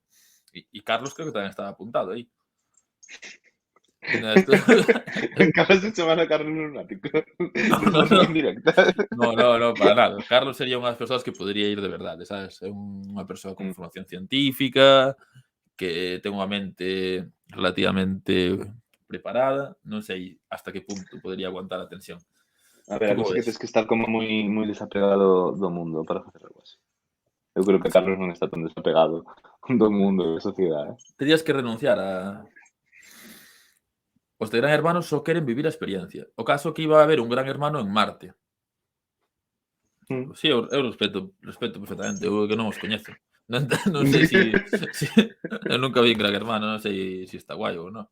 e Carlos creo que tamén estaba apuntado aí. Esto Acabas de chamar a Carlos lunático no, de no, forma no. indirecta. No, para nada. Carlos sería unha das persoas que podería ir de verdade, sabes? É unha persoa con Mm. formación científica, que ten unha mente relativamente preparada. Non sei hasta que punto podería aguantar a tensión. A ver, Tú a como cousa é que ves? tes que estar como moi desapegado do mundo para facer algo así. Eu creo que Sí. Carlos non está tan desapegado do mundo e da sociedade. Terías que renunciar a... Os de Gran Hermano só queren vivir a experiencia. O caso é que iba a haber un Gran Hermano en Marte. Mm. Sí, eu respeto perfectamente. Eu que non os coñezo. Non sei si eu nunca vi un Gran Hermano, non sei se está guai ou non.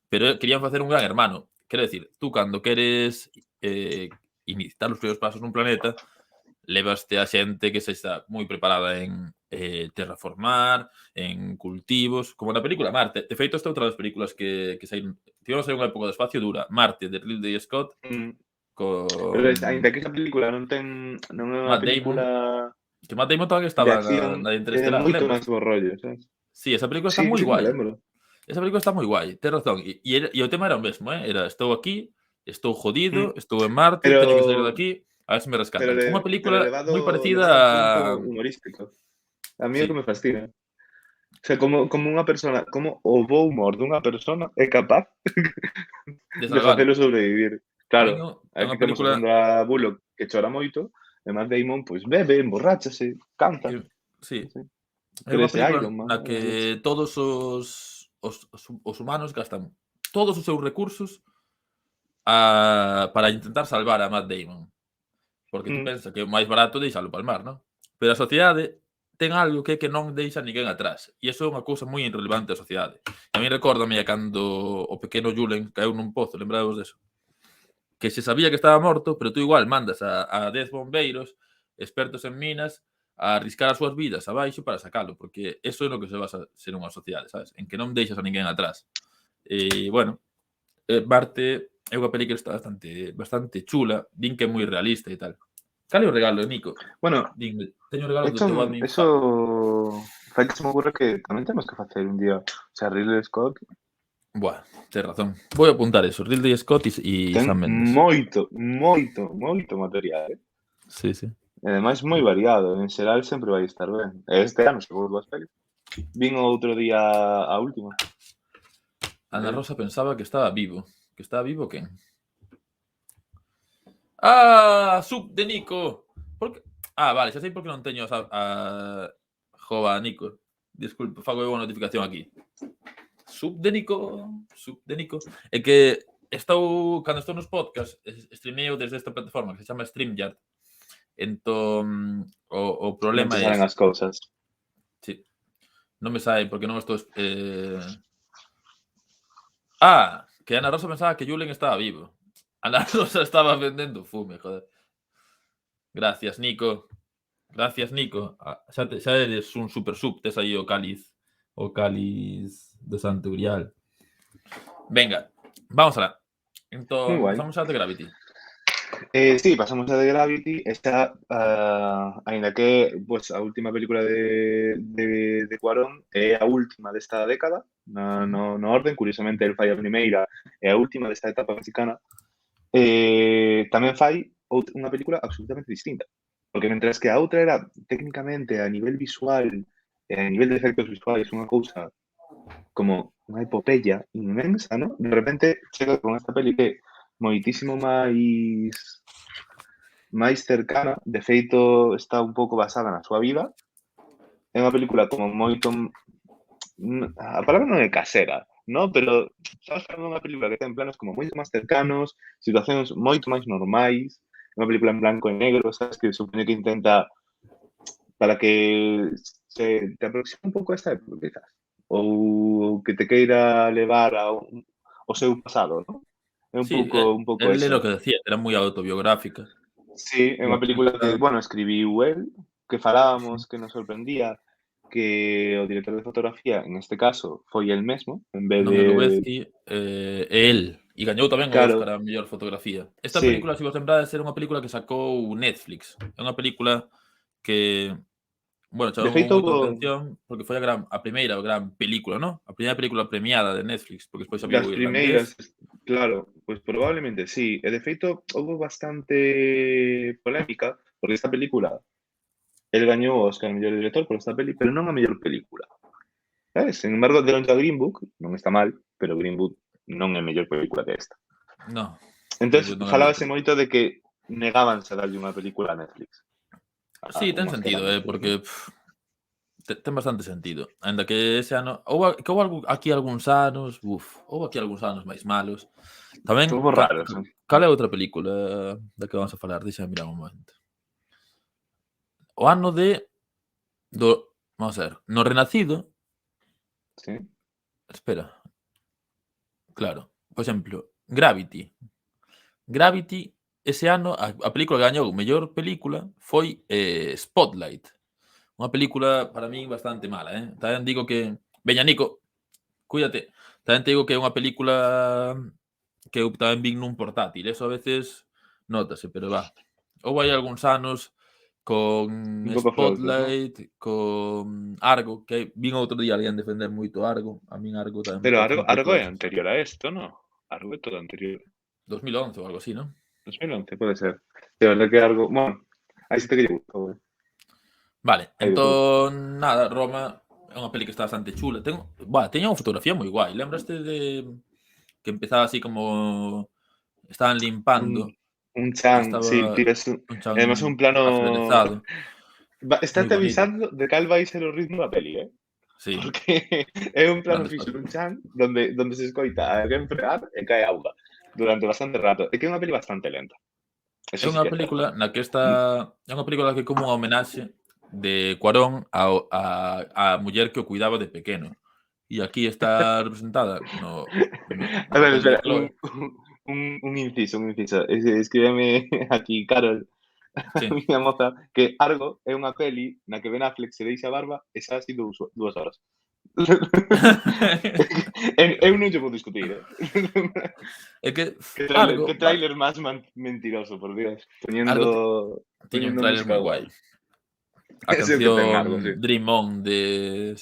Pero querían facer un Gran Hermano. Quero decir, tú cando queres iniciar os primeiros pasos nun planeta, levaste a xente que se está moi preparada en terraformar, en cultivos, como na película Marte. De feito, esta é outra das películas que saíron. Tivemos aí unha época de espacio dura. Marte, de Ridley Scott, Mm. Pero con aínda que esa película non é unha Matt Damon. película Que Matt Damon tamén de estaba acción, na de é Interestelar, moito máis lembras? bo rollo, sabes? Sí, esa película está Sí, moi sí que me guai. lembro. Esa película está moi guai, tes razón. E o tema era o mesmo, era estou aquí, estou Mm. jodido, estou en Marte, teño que sair de Pero aquí, a ver se me pero rescatan. Unha película moi parecida levado a un punto a... humorístico. A mí é o que Sí, me fascina. O sea, como unha persona, como o bo humor dunha persona é capaz de de salvar. facelo sobrevivir. A min Claro, é aquí unha temos a película Sandra Bullock que chora moito, e Matt Damon, pois bebe, emborráchase, canta, que sí, non sei, é unha crese película Iron Man, na a leche. que todos os humanos gastan todos os seus recursos para intentar salvar a Matt Damon. Porque tú Mm, pensas que é o máis barato deixalo palmar, non? Pero a sociedade ten algo que é que non deixa ninguén atrás. E iso é unha cousa moi irrelevante da sociedade. A mí recórdame a cando o pequeno Julen caeu nun pozo, lembrades deso? Que se sabía que estaba morto, pero tú igual mandas a 10 bombeiros, expertos en minas, a arriscar as súas vidas abaixo para sacalo, porque eso é no que se basa ser unha sociedade, sabes? En que non deixas a ninguén atrás. E, bueno, Marte é unha peli que está bastante chula, din que é moi realista e tal. Cal é o regalo, Nico? bueno, Dinme, teño o regalo do hecho, teu admin fan. eso fai que se me ocurre que tamén temos que facer un día, o sea, Ridley Scott Buah, tes razón. Vou apuntar eso, Ridley Scott e ten Sam Mendes. moito material, Sí, sí. e ademais moi variado, en xeral sempre vai estar ben. E este ano chegou dúas pelis. Vin o outro día a última. Ana Rosa pensaba que estaba vivo. Que estaba vivo quen? Ah, sub de Nico. Por que... Ah, vale, xa sei por que non teño Jova, Nico. Disculpe, fago eu a notificación aquí. Sub de Nico. É que cando estou nos podcast, streameo desde esta plataforma que se chama StreamYard. Entón, o Non problema te é salen ese. as cousas. Sí. Non me sae porque non estou... Ah, que Ana Rosa pensaba que Julen estaba vivo. Ana Rosa estaba vendendo fume, joder. Gracias, Nico. Xa eres un super sub, tes aí o cáliz do Santo Grial. Venga, vamos alá. Moi Entón, guai. pasamos a The Gravity. Sí, pasamos a The Gravity. Esta, aínda que pues, a última película de Cuarón é a última desta década, no orden, curiosamente el fai a primeira e a última desta etapa mexicana, tamén fai unha película absolutamente distinta. Porque mentras que a outra era técnicamente a nivel visual e a nivel de efectos visuais unha cousa como unha epopeya inmensa, ¿no? De repente chega con esta peli que é moitísimo máis cercana, de feito está un pouco basada na súa vida. É unha película como moito a palabra non é casera, ¿no? Pero estamos falando dunha película que ten planos como moito máis cercanos, situacións moito máis normais, unha película en blanco e negro, sabes, que supone que intenta para que se te aproxime un pouco a esta época, quizás, ou que te queira levar ao seu pasado, ¿no? É un Sí, pouco él é lo eso. que decía, era moi autobiográfica. Sí, é Unha unha película que, película bueno, escribiu el, que falábamos que nos sorprendía que o director de fotografía, en este caso, foi el mesmo, en vez non é de... Lubezki, é el. E gañou tamén o Claro, Óscar a mellor fotografía. Esta sí. película, se vos lembrades, era unha película que sacou Netflix. É unha película que, bueno, De chamou feito, moito a houbo atención porque foi a primeira gran película, ¿no? A primeira película premiada de Netflix, porque despois había das o primeiras, irlandés. claro, pois probablemente sí. E de feito, houbo bastante polémica, porque esta película, el gañou o Óscar a mellor director por esta peli, pero non a mellor película. Sabes? Sin embargo, deron a Green Book, non está mal, pero Green Book non é mellor película que esta. No, Entón, Greenwood non é a mellor falábase película. moito de que negábanse a darlle unha película a Netflix. Sí, ten Un Óscar a sentido, Netflix, ¿no? porque ten bastante sentido. Aínda que ese ano houbo aquí algúns anos, houbo aquí algúns anos máis malos. Tamén, Houbo raros, ¿no? cal é outra película da que vamos a falar? Deixa mirar un momento. O ano vamos a ver, no Renacido, Sí. espera, claro, por exemplo, Gravity. Gravity, ese ano, a película que gañou mellor película foi Spotlight. Unha película, para min, bastante mala, Tamén digo que... Veña, Nico, cuídate. Tamén te digo que é unha película que eu tamén vin nun portátil. Eso a veces nótase, pero houve aí algúns anos con Un pouco floutes, ¿no? Spotlight, con Argo, que vin outro día alguén defender moito Argo. A min Argo tamén me Pero parece un Argo pouco é anterior a esto, ¿no? Argo é todo anterior. 2011 ou algo así, non? 2011, pode ser. De verdade que Argo... Bueno, hai xente que lle gustou, Vale, hai de todo. entón, nada, Roma é unha peli que está bastante chula. Teña unha fotografía moi guai. Lembraste de que empezaba así como estaban limpando Un e chan, sí, estaba tiras un chan además un plano... acerezado, moi Estate bonito. avisando de cal vai ser o ritmo da peli, Sí, Porque é un plan plano fixo despacio. nun chan donde se escoita a alguén frear e cae auga durante bastante rato. É que é unha peli bastante lenta. É Eso sí unha que é certo. película na que é unha película que é como unha homenaxe de Cuarón á muller que o cuidaba de pequeno. E aquí está representada no A ver, papel de espera, Chloe. un inciso, un inciso. Escríbeme aquí, Carol, a Sí. miña moza, que Argo é unha peli na que Ben Affleck se deixa a barba e xa así 2 horas. Eu non lle vou discutir, É que Que Argo, vale, tráiler máis mentiroso, por Dios. Argo tiña un Poñendo tráiler música moi guai. guai. A Ese é o que ten Argo, sí. canción Dream On de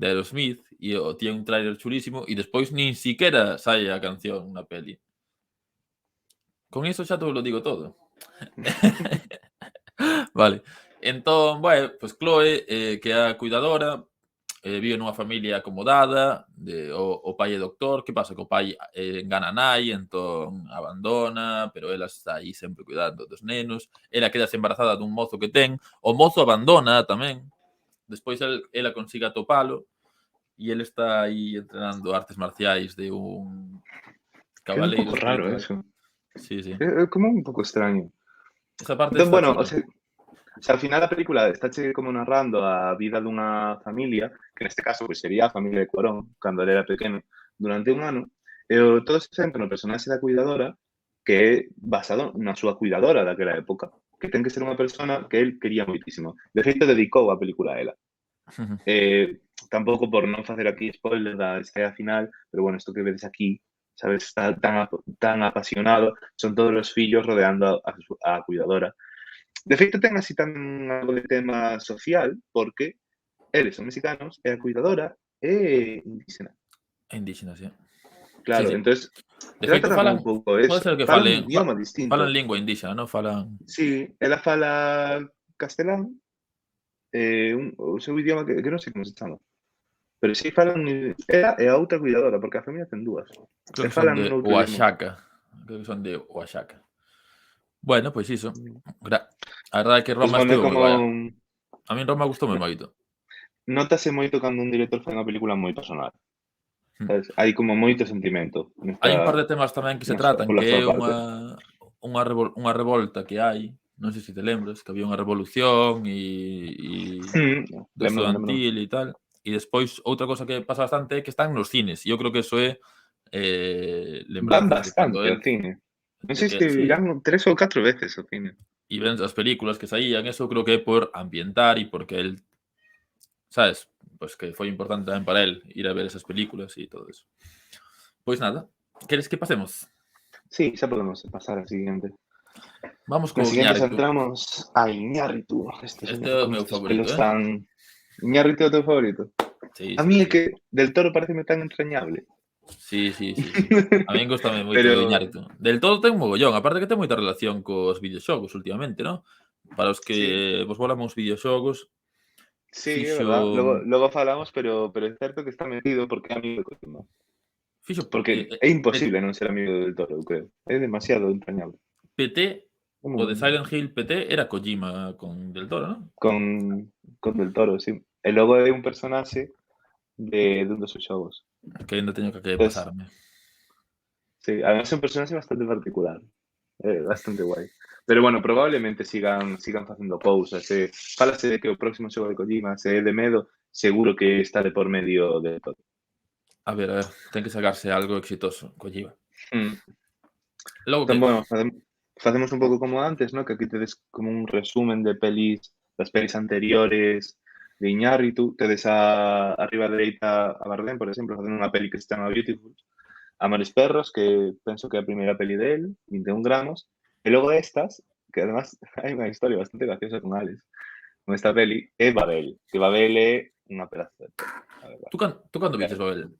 Aerosmith e tiña un tráiler chulísimo e despois nin siquiera sae a canción na peli. Con iso xa te lo digo todo. Vale. Entón, pois Chloe, que é a cuidadora, vive nunha familia acomodada, o pai é doctor. Que pasa? Que o pai engana a nai, entón abandona, pero ela está aí sempre cuidando dos nenos. Ela quedase embarazada dun mozo que ten, o mozo abandona tamén. Despois ela consigue atopalo e ele está aí entrenando artes marciais de un Que é un cabaleiro pouco raro espiritual. eso. Sí, sí. É como un pouco extraño. Esa parte Entón, está bueno, o chula. sea, ao final a película estáche como narrando a vida dunha familia, que neste caso pois, sería a familia de Cuarón, cando ele era pequeno, durante un ano, e todo se centra no personaxe da cuidadora, que é basado na súa cuidadora daquela época, que ten que ser unha persona que el quería moitísimo. De feito, dedicou a película a ela. Tampouco por non facer aquí spoiler da escena final, pero bueno, isto que vedes aquí sabes? Está tan apasionado, son todos os fillos rodeando a cuidadora. De feito, ten así tamén algo de tema social, porque eles son mexicanos e a cuidadora é indígena. É indígena, sí. Claro, Sí. entonces De feito, trata un falan, pouco pode eso. ser que Falan un falan idioma distinto. lingua indígena, non? Falan... Sí, ela fala castelán, o seu idioma que non sei como se chama. Pero sí falan ela e a outra cuidadora, porque a familia ten dúas. Creo E que son falan de noutro idioma. Oaxaca. Creo que son de Oaxaca. Bueno, pois iso. A verdade é que Pois Roma bueno, é estivo moi como guai. A min Roma gustoume moito. notase moito cando un director fai unha película moi personal. Mm. Sabes? Hai como moito sentimento Hai un par de temas tamén que se tratan, pola que súa é parte. unha revolta que hai, non sei se te lembras, que había unha revolución e do Lembro. estudantil e tal. E despois, outra cosa que pasa bastante é que están nos cines. E eu creo que eso é Van lembranza de que cando bastante ao cine. Non de sei que se sí, irán 3 ou 4 veces ao cine. e ven as películas que saían, eso creo que é por ambientar e porque el, sabes, pues que foi importante tamén para el ir a ver esas películas e todo eso. Pois nada, queres que pasemos? Sí, xa podemos pasar ao seguinte. Vamos Na co seguinte Iñárritu. saltamos a Iñárritu. Este Este señor é o con meu estes favorito, pelos tan... Iñárritu é o teu favorito? Sí, A sí, mí é sí. que Del Toro pareceme tan entrañable. Sí, sí, sí, sí. A min gustame moito Pero Iñárritu. Del Todo ten un mogollón, aparte que ten moita relación cos videoxogos últimamente, ¿no? Para os sí, que vos molan os videoxogos, sí, é verdad. fixo Logo falamos, pero é certo que está metido porque é amigo de Kojima. fixo Porque é imposible non ser amigo do Del Toro, eu creo. É demasiado entrañable. PT, É o de moi- Silent Hill PT era Kojima con Del Toro, ¿no? con Del Toro, sí. E logo é un personaxe dun dos seus xogos. Que ainda teño que Entonces, pasarme. sí, además é un personaxe bastante particular. É bastante guai. Pero bueno, probablemente sigan facendo cousas. Fálase de que o próximo xogo de Kojima, se é de medo, seguro que está de por medio de todo. A ver, ten que sacarse algo exitoso, Kojima. Mm. Logo Entón, que? bueno, facemos un pouco como antes, ¿no? Que aquí tedes como un resumen de das pelis anteriores de Iñárritu. Tedes arriba a dereita a Bardem, por exemplo, facendo unha peli que se chama Beautiful. Amores Perros, que penso que é a primeira peli del, 21 gramos. E logo estas, que además hai unha historia bastante graciosa con Alex, con esta peli, é Babel. Que Babel é unha pedazo de peli, a verdad. Tú cando viches Babel?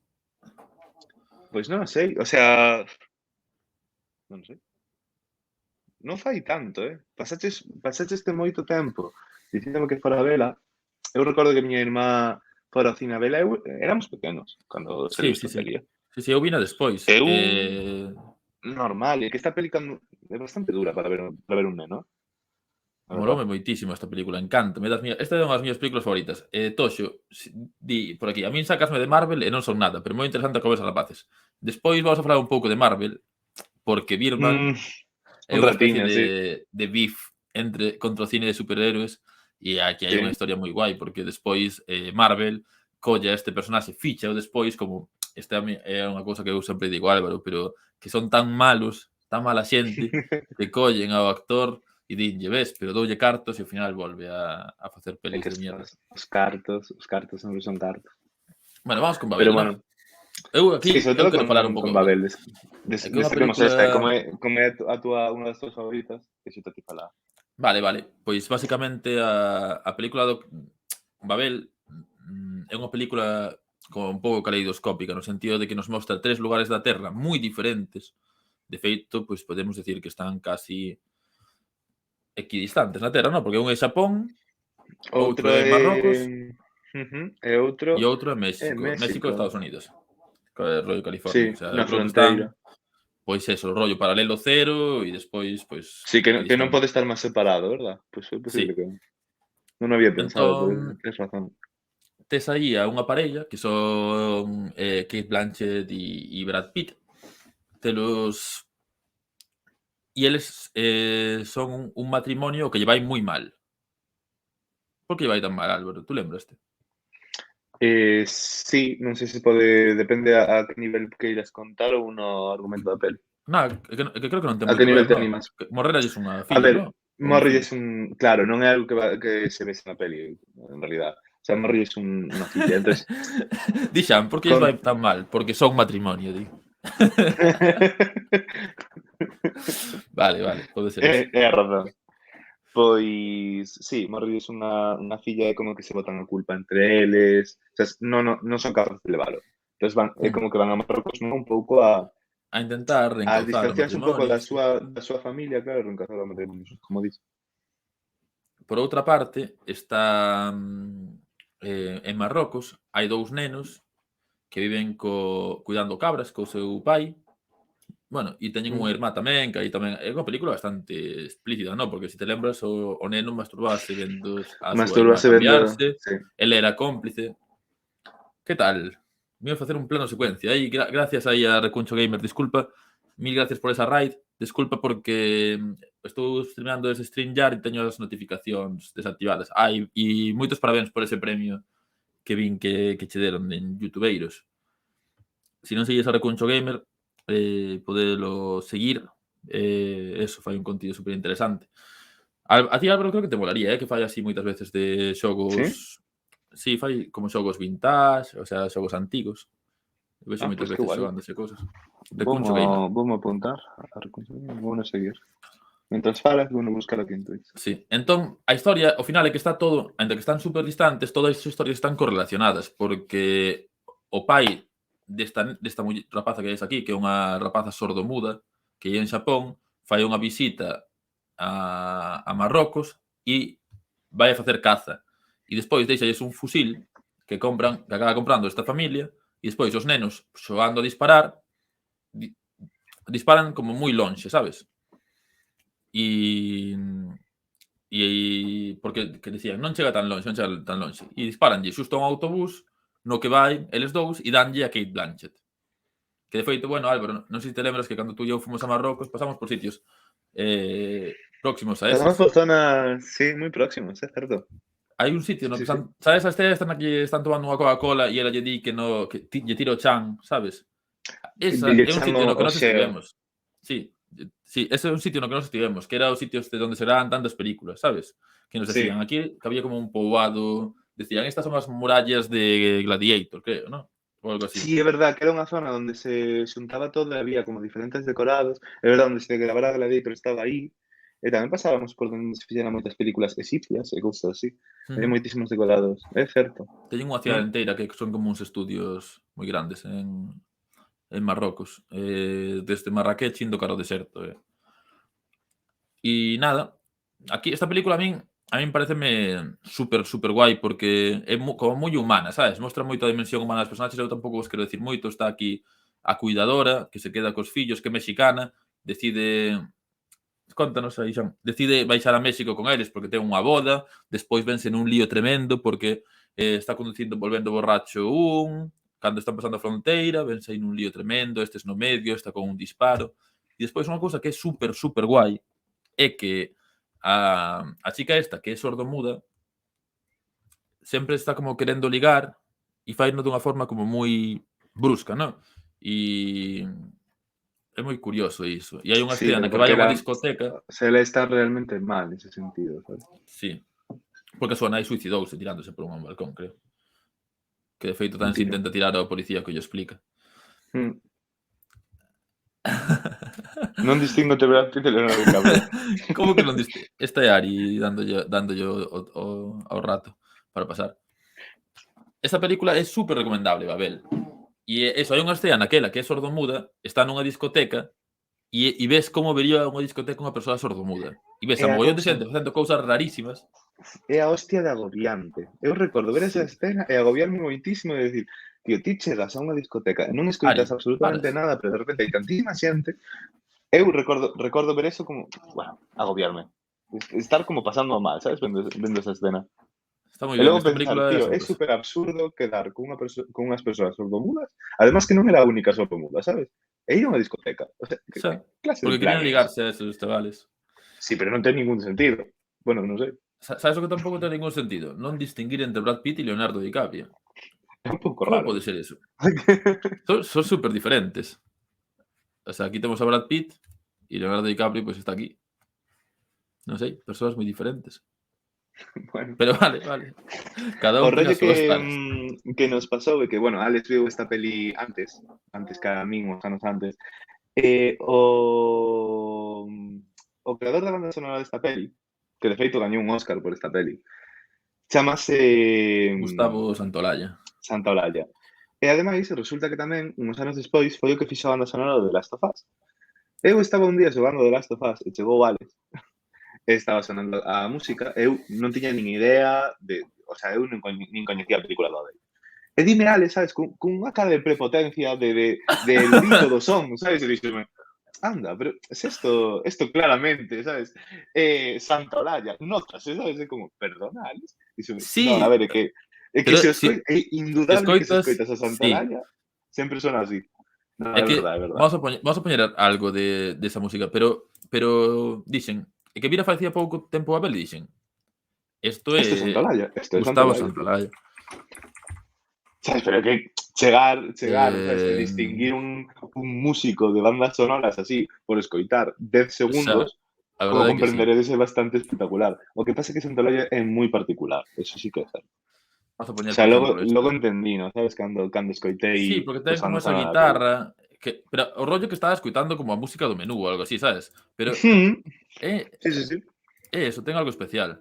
Pois non sei, o sea, non sei. Non fai tanto, pasaches moito tempo dicíndome que fora a vela. Eu recordo que miña irmá fora ao cine a vela, éramos pequenos cando Sí, saliu sí, esta sí. peli. Sí, sí, eu vina despois. Eu normal, é que esta peli é bastante dura para ver un neno. Moloume moitísimo esta película, encántame. Esta é unha das miñas películas favoritas. Toxo, di por aquí, a min sacasme de Marvel e non son nada, pero moi interesante a conversa, rapaces. Despois vamos a falar un pouco de Marvel, porque Birdman é Un unha especie ratiño, sí. de beef contra o cine de superhéroes e aquí hai unha historia moi guai, porque despois Marvel colla este personaxe, ficha o despois como esta é unha cousa que eu sempre digo, Álvaro, pero que son tan malos, tan mala xente, que collen ao actor e dinlle, ves, pero doulle cartos e ao final volve a facer É pelis que de mierda. os cartos sempre son cartos. Bueno, vamos con Pero Babel, bueno, ¿no? Eu aquí, sí, sobre eu todo quero falar un pouco con de Babel. Babel. É que é unha Destaquemos película... esta, como é unha das túas favoritas, que xo te falar. Vale. Pois basicamente a película do Babel é unha película como un pouco caleidoscópica, no sentido de que nos mostra 3 lugares da Terra moi diferentes. De feito, pois podemos decir que están casi equidistantes na Terra, non? Porque un é Xapón, outro é Marrocos E outro e outro é é México. México e México. Estados Unidos. Rollo California. Sí, O sea, na eu creo que están, fronteira. pois eso, rollo paralelo cero e despois, pois, Sí, que non equidistante. pode estar máis separado, verdad? Pois é posible Sí. que non había pensado, pero Entón, tens razón. tes aí a unha parella que son Kate Blanchett e Brad Pitt. Telos... E eles son un matrimonio que lle vai moi mal. Por que lle vai tan mal, Álvaro? Tú lembraste? Sí, non sei se pode, depende a que nivel queiras contar ou no argumento da peli. É que creo que non ten A moito que que nivel ver, te non? animas? Morreralles unha A filla, ver, non? Ou un fillo. Morrilles claro, non é algo que se ve na peli, en realidad. O sea, Morrilles unha filla, entonces Dixan, por que lles vai tan mal? Porque son matrimonio, di. Vale, pode ser eso. É a razón. Pois, sí, morrelles unha filla e como que se botan a culpa entre eles, o sea, non son capaces de levalo. Entón é Mm. como que van a Marrocos, non? Un pouco A intentar a reencauzar o distanciarse un pouco matrimonio, sí. da súa familia, claro, reencauzar o matrimonio, como dis. Por outra parte, está en Marrocos, hai 2 nenos que viven cuidando cabras co seu pai. Bueno, e teñen unha irmá tamén, que aí tamén é unha película bastante explícita, non? Porque se te lembras, o neno masturbábase vendo a súa irmá Masturbase vendo, cambiarse, sí. el era cómplice. Que tal? Vimos facer un plano secuencia. Aí, gracias aí a Recuncho Gamer, disculpa, mil gracias por esa raid. Disculpa porque estou streameando ese StreamYard e teño as notificacións desactivadas. Ai, e moitos parabéns por ese premio que vin que che deron en youtubeiros. Se non segues a Recuncho Gamer, podelo seguir. Eso, fai un contido super interesante. A ti, Álvaro, creo que te molaría, que fai así moitas veces de Sí? xogos. Sí, fai como xogos vintage, o sea, xogos antigos. Eu vexo moitas Pois que veces guai. xogando ese cosas. Recuncho Gamer. Voume apuntar a reconstruir, vouno seguir. Mentras falas, vouno buscar aquí en Twitch. Sí. Entón, a historia, ao final, é que está todo, ainda que están super distantes, todas as historias están correlacionadas, porque o pai desta rapaza que é aquí, que é unha rapaza sordomuda, que é en Xapón, fai unha visita a Marrocos e vai a facer caza. E despois deixalles un fusil que acaba comprando esta familia, e despois os nenos, xogando a disparar, disparan como moi lonxe, sabes? Porque que decían, non chega tan lonxe, non chega tan lonxe. E disparanlle xusto a un autobús no que vai eles dous e danlle a Kate Blanchett. Que de feito, bueno, Álvaro, non sei se te lembras que cando tú e eu fomos a Marrocos pasamos por sitios próximos a Pasamos eses. por zonas, sí, moi próximos, é certo. Hai un sitio no Sí, que sí. sabes a estrela están aquí, están tomando unha Coca-Cola e ela lle di que no, que lle tira o chan, sabes? Esa Lle é un chan sitio no que o nós xeo. estivemos. Sí, ese é un sitio no que nós estivemos, que era os sitios de onde se graban tantas películas, sabes? Que nos Sí. decían, aquí que había como un poboado, decían, estas son as murallas de Gladiator, creo, ¿no? Ou algo así. Sí, é verdad que era unha zona onde se xuntaba todo e había como diferentes decorados. É verdad, onde se gravara Gladiator estaba aí. E tamén pasábamos por onde se fixeran moitas películas egipcias e cousas así. Hai moitísimos decorados, é certo. Teñen unha cidade enteira que son como uns estudios moi grandes en Marrocos. Desde Marrakech indo cara ao deserto. E nada, aquí esta película a min pareceme super guai porque é como moi humana, sabes? Mostra moito a dimensión humana das personaxes, eu tampouco vos quero decir moito, está aquí a cuidadora que se queda cos fillos, que é mexicana, contanos aí, Xan, decide baixar a México con eles porque ten unha boda, despois vense nun lío tremendo porque está conducindo volvendo borracho cando están pasando a fronteira, vense aí nun lío tremendo, estes no medio, está con un disparo. E despois unha cousa que é super guai é que a chica esta, que é sordomuda, sempre está como querendo ligar e faino dunha forma como moi brusca, non? E é moi curioso iso. E hai unha Sí, escena pero na que vai porque a unha discoteca. se ela está realmente mal nese sentido, sabes? Sí, porque a súa nai suicidouse tirándose por un balcón, creo. Que de feito tamén se Tiro. intenta tirar ao policía que lle explica. Mm. Non distingo entre Brad Pitt e Leonardo DiCaprio. Como que non diste? Esta é Ari dándolle ao rato para pasar. Esta película é super recomendable, Babel. E eso, hai unha escena naquela que é sordomuda, está nunha discoteca e ves como vería unha discoteca unha persoa sordomuda. E ves É a a mogollón de cousa, xente facendo cousas rarísimas. é a hostia de agobiante. Eu recordo ver esa Sí. escena e agobiarme moitísimo e decir, tío, ti chegas a unha discoteca e non escoitas Ari, absolutamente paras. nada, pero de repente hai tantísima xente. Eu recordo ver eso como, bueno, agobiarme. Estar como pasando mal, sabes, vendo esa escena. Está moi E ben, logo esta pensar, película é tío, é asombrosa. super absurdo quedar con unhas persoas sordomudas, además que non era a única sordomuda, sabes? E ir a unha discoteca. O sea, que Xa, clase de porque plan querían é ese? ligarse a esos chavales. Sí, pero non ten ningún sentido. Bueno, non sei. Sabes o que tampouco ten ningún sentido? Non distinguir entre Brad Pitt e Leonardo DiCaprio. É un pouco Como raro pode eso. ser eso? Son super diferentes. O sea, aquí temos a Brad Pitt e Leonardo DiCaprio pois está aquí. Non sei, persoas moi diferentes. Bueno, Pero vale. Cada o un ten rollo as súas taras. que nos pasou é que, bueno, Alex viu esta peli antes que a min, uns anos antes. O creador da banda sonora desta peli, que de feito gañou un Óscar por esta peli, chamase Gustavo Santolaya. Santa Olalla. E ademais, resulta que tamén, uns anos despois, foi o que fixo a banda sonora de The Last of Us. Eu estaba un día xogando The Last of Us e chegou Alex e estaba sonando a música, eu non tiña nin idea de, o sea, eu nin coñecía a película do Alex. E dime Alex, sabes, cunha cara de prepotencia de erudito do son, sabes, e dixeme, anda, pero es esto claramente, sabes, Santa Olalla, notas, sabes, é como, perdona, Alex? Dixeme, non, a Sí, ver, é que pero se si é indudable que se escoitas, escoitas a Santa sí. Olalla, sempre sona así. Non, É é que verdade, é verdade. vamos a poñer algo desa música, pero dixen, é que vira facía pouco tempo a Abel, dixen, isto Isto é Santa é Olalla, isto é Santa Gustavo Olalla, tío. Santolaya. Sabes, pero que chegar, sabes, e Eh, distinguir un músico de bandas sonoras así, por escoitar 10 o sea, segundos, a como verdade é que sí. comprenderedes, é bastante espectacular. O que pasa é que Santolaya é moi particular, eso sí que é certo. Vamos a O poñer, sea, por logo, exemplo, logo esta. entendí, ¿no? Sabes, cando escoitei Sí, porque os ten como bandas esa sonora da peli. guitarra pero o rollo que estaba escoitando como a música do menú ou algo así, sabes? Pero Sí, é sí, sí. é eso, ten algo especial.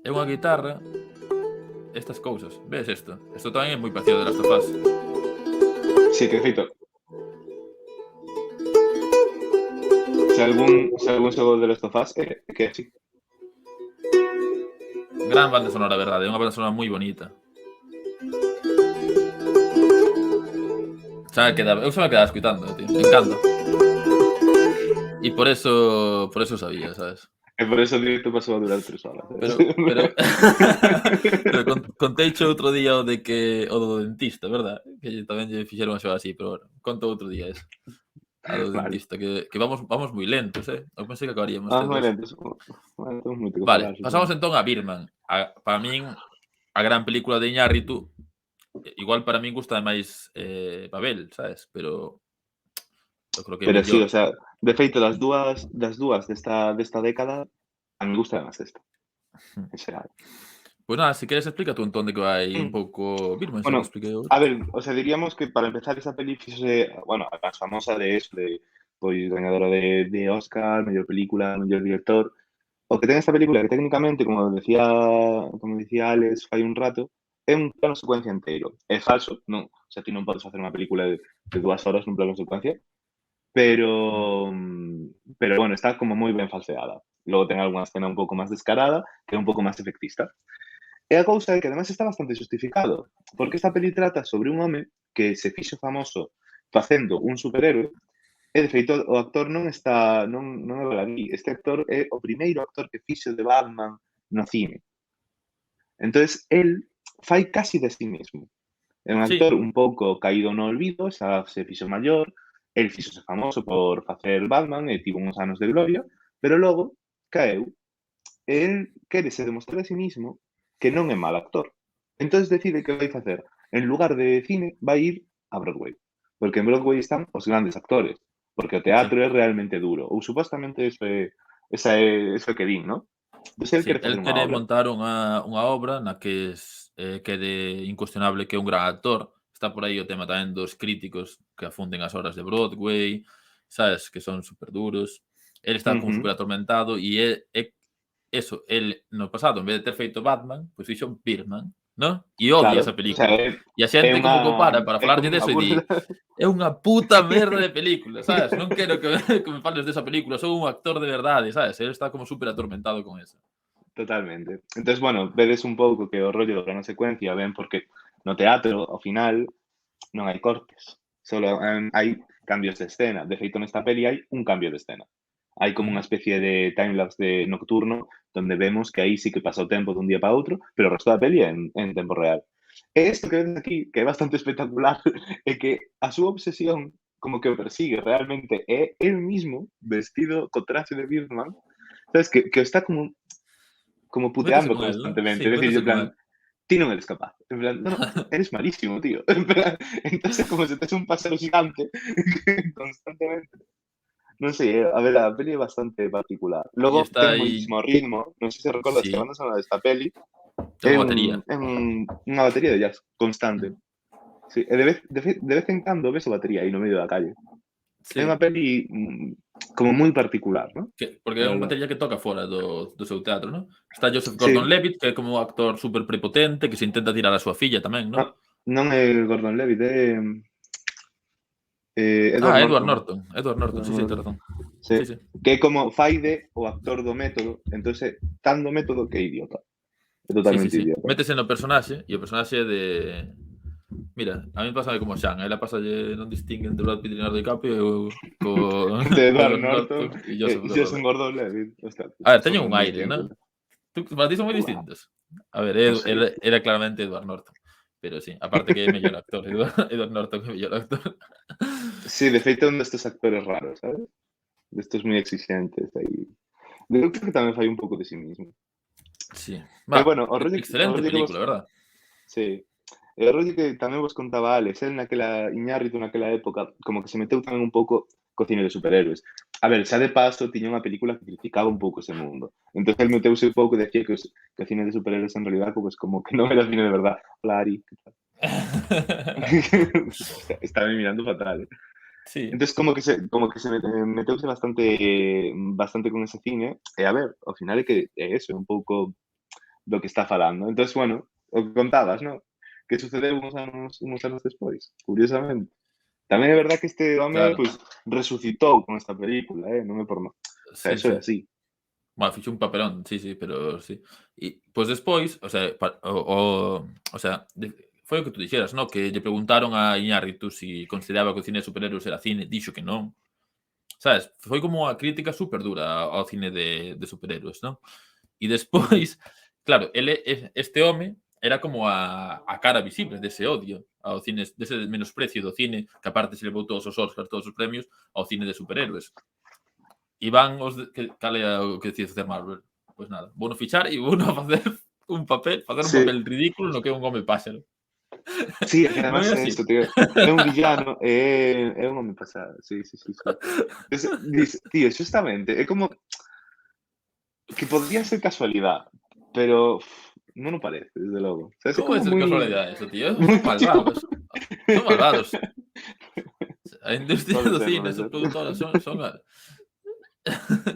É unha guitarra, estas cousas. Ves isto? Isto tamén é moi parecido de Last of Us. Sí, que de feito, se algún xogo de Last of Us, é que é así. Gran banda sonora, a verdade, é unha banda sonora moi bonita. Eu xa me quedaba escoitando, tío. Me encanta. E por eso sabía, sabes? E por eso o directo pasou a durar 3 horas. Pero ¿Sabes? pero pero conteiche outro día o de que o do dentista, verdad? Que tamén lle fixeron a xogar así, pero bueno, conto outro día eso. A do Vale. dentista, que vamos moi lentos, Eu pensei que acabaríamos Vamos cedo moi hoxe. lentos. Bueno, temos moito que Vale, falar, pasamos supoño. entón a Birdman. Para min, a gran película de Iñárritu, igual para min gusta máis Babel, sabes? Pero eu creo que Pero sí, mellor. o sea, de feito, das dúas desta década, a min gusta máis esta, en xeral. Pois nada, se queres explica tú entón de que vai un Mm. pouco Birdman, xa que Bueno, expliquei eu. a ver, o sea, diríamos que para empezar esa peli fíxose, bueno, a máis famosa de eso, de pois gañadora de Óscar, mellor película, mellor director. O que ten esta película que técnicamente, como dicía Alex fai un rato, é un plano secuencia inteiro. É falso, non, o sea, ti non podes facer unha película de 2 horas nun plano secuencia, Mm. pero bueno, está como moi ben falseada. Logo ten algunha escena un pouco máis descarada, que é un pouco máis efectista. E a cousa é que ademais está bastante justificado, porque esta peli trata sobre un home que se fixo famoso facendo un superhéroe, e de feito o actor non é baladí, este actor é o primeiro actor que fixo de Batman no cine. Entonces, el fai casi de sí mismo. É un Sí, actor un pouco caído no olvido, xa se fixo maior, el fixose famoso por facer Batman e tivo uns anos de gloria, pero logo caeu. E el quérese demostrar a sí mismo que non é mal actor. Entonces decide que vai facer. En lugar de cine, vai ir a Broadway. Porque en Broadway están os grandes actores. Porque o sí, teatro é realmente duro. Ou supostamente eso é que din, ¿no? Entón, el sí. quere facer El unha quere obra. montar unha obra na que quede incuestionable que é un gran actor. Está por aí o tema tamén dos críticos que afunden as obras de Broadway, sabes, que son super duros. El está como Ujú. super atormentado e é eso, el no pasado, en vez de ter feito Batman, pois fixo Birdman, ¿no? E odia Claro. esa O sea, película. E a é xente como que o para é como falarlle unha deso e di: burla. "É unha puta merda de película", sabes? Non quero que que me fales desa película, sou un actor de verdade, sabes? El está como super atormentado con eso. Totalmente. Entonces, bueno, vedes un pouco que o rollo do plano secuencia ven porque no teatro, ao final, non hai cortes. Solo hai cambios de escena. De feito, nesta peli hai un cambio de escena. Hai como unha Mm. especie de timelapse de nocturno donde vemos que aí sí que pasa o tempo dun día para outro, pero o resto da peli é en tempo real. E isto que ves aquí, que é bastante espectacular, é que a súa obsesión como que o persigue realmente é el mismo vestido co traxe de Birdman, sabes, que o está como Métese puteando con el, ¿no? constantemente. Sí, Es decir, métese en con plan, el. ti non eres capaz. En plan, no, eres malísimo, tío. En plan, entonces como se te es un paseo gigante constantemente. Non sei, a ver, a peli é bastante particular. E Logo, está ten aí, moitísimo ritmo. Non sei se recordas que a sí, banda sonora desta peli ten unha batería. unha batería de jazz constante. Sí, e de vez en cando ves a batería aí no medio da calle. É Sí, unha peli como moi particular, non? porque é unha batería que toca fora do seu teatro, non? Está Joseph Sí, Gordon-Levitt, que é como un actor super prepotente, que se intenta tirar a súa filla tamén, non? non é Gordon Levitt, é Edward Edward Norton. Norton. Edward Norton, sí, tes razón. Sí. Sí, sí. Que é como fai de o actor do método, entonces tan do método que é idiota. É Sí, sí, totalmente sí. idiota. Métese no personaxe e o personaxe é de... Mira, a mí pásame como Xan, ela pasa non distingue entre Brad Pitt e Leonardo DiCaprio e eu De Edward Edward Norton Norton e Joseph Jason Gordon-Levitt. Gordon-Levitt. Hostia, A ver, son teñen un moi aire, non? distintos. Para ti son moi Uah, distintos. A ver, non sei. era claramente Edward Norton. Pero sí, aparte que é mellor actor. Edward Norton é mellor actor. Sí, de feito é un destes actores raros, sabes? Destes moi exigentes aí. Eu creo que tamén fai un pouco de sí mismo. Sí. Pero Va, bueno, o excelente rollo que vos... película, verdad? Sí. E o rollo que tamén vos contaba Alex, el naquela Iñárritu naquela época, como que se meteu tamén un pouco co cine de superhéroes. A ver, xa de paso tiña unha película que criticaba un pouco ese mundo. Entón el meteuse un pouco e decía que o cine de superhéroes en realidad pues, como que non era cine de verdad. Hola, Ari, que tal? Estaba mirando fatal. Sí, Entonces como que se meteuse bastante con ese cine. E a ver, ao final é que é eso, un pouco do que está falando. Entonces, bueno, o que contabas, ¿no? Que sucedeu uns anos despois, curiosamente. Tamén é verdad que este home, claro. pues, resucitou con esta película, non é por nada. O sea, Sí, eso é sí. así. Bueno, fixo un papelón, sí, sí, pero sí. E pois despois, o sea, o sea, foi o que tú dixeras, ¿no? Que lle preguntaron a Iñárritu si consideraba que o cine de superhéroes era cine, dixo que non. Sabes? Foi como unha crítica super dura ao cine de superhéroes, ¿no? E despois, claro, este home era como a cara visible dese odio ao cine, dese menosprecio do cine, que aparte se levou todos os Oscars, todos os premios, ao cine de superhéroes. E van os cal é o que decides facer Marvel? Pois nada, vouno fichar e vouno facer un Sí, papel ridículo no que é un home páxaro. sí, que Non además é é así? isto, tío. É un villano, é un home pasado. Sí, sí, sí, sí. Tío, xustamente, é como que podría ser casualidad, pero non o parece, desde logo. O sea, é Como vai como ser moi casualidade eso, tío? moi Son malvados. Son malvados. A industria Pode do ser, cine, pode esas ser. produtoras son a...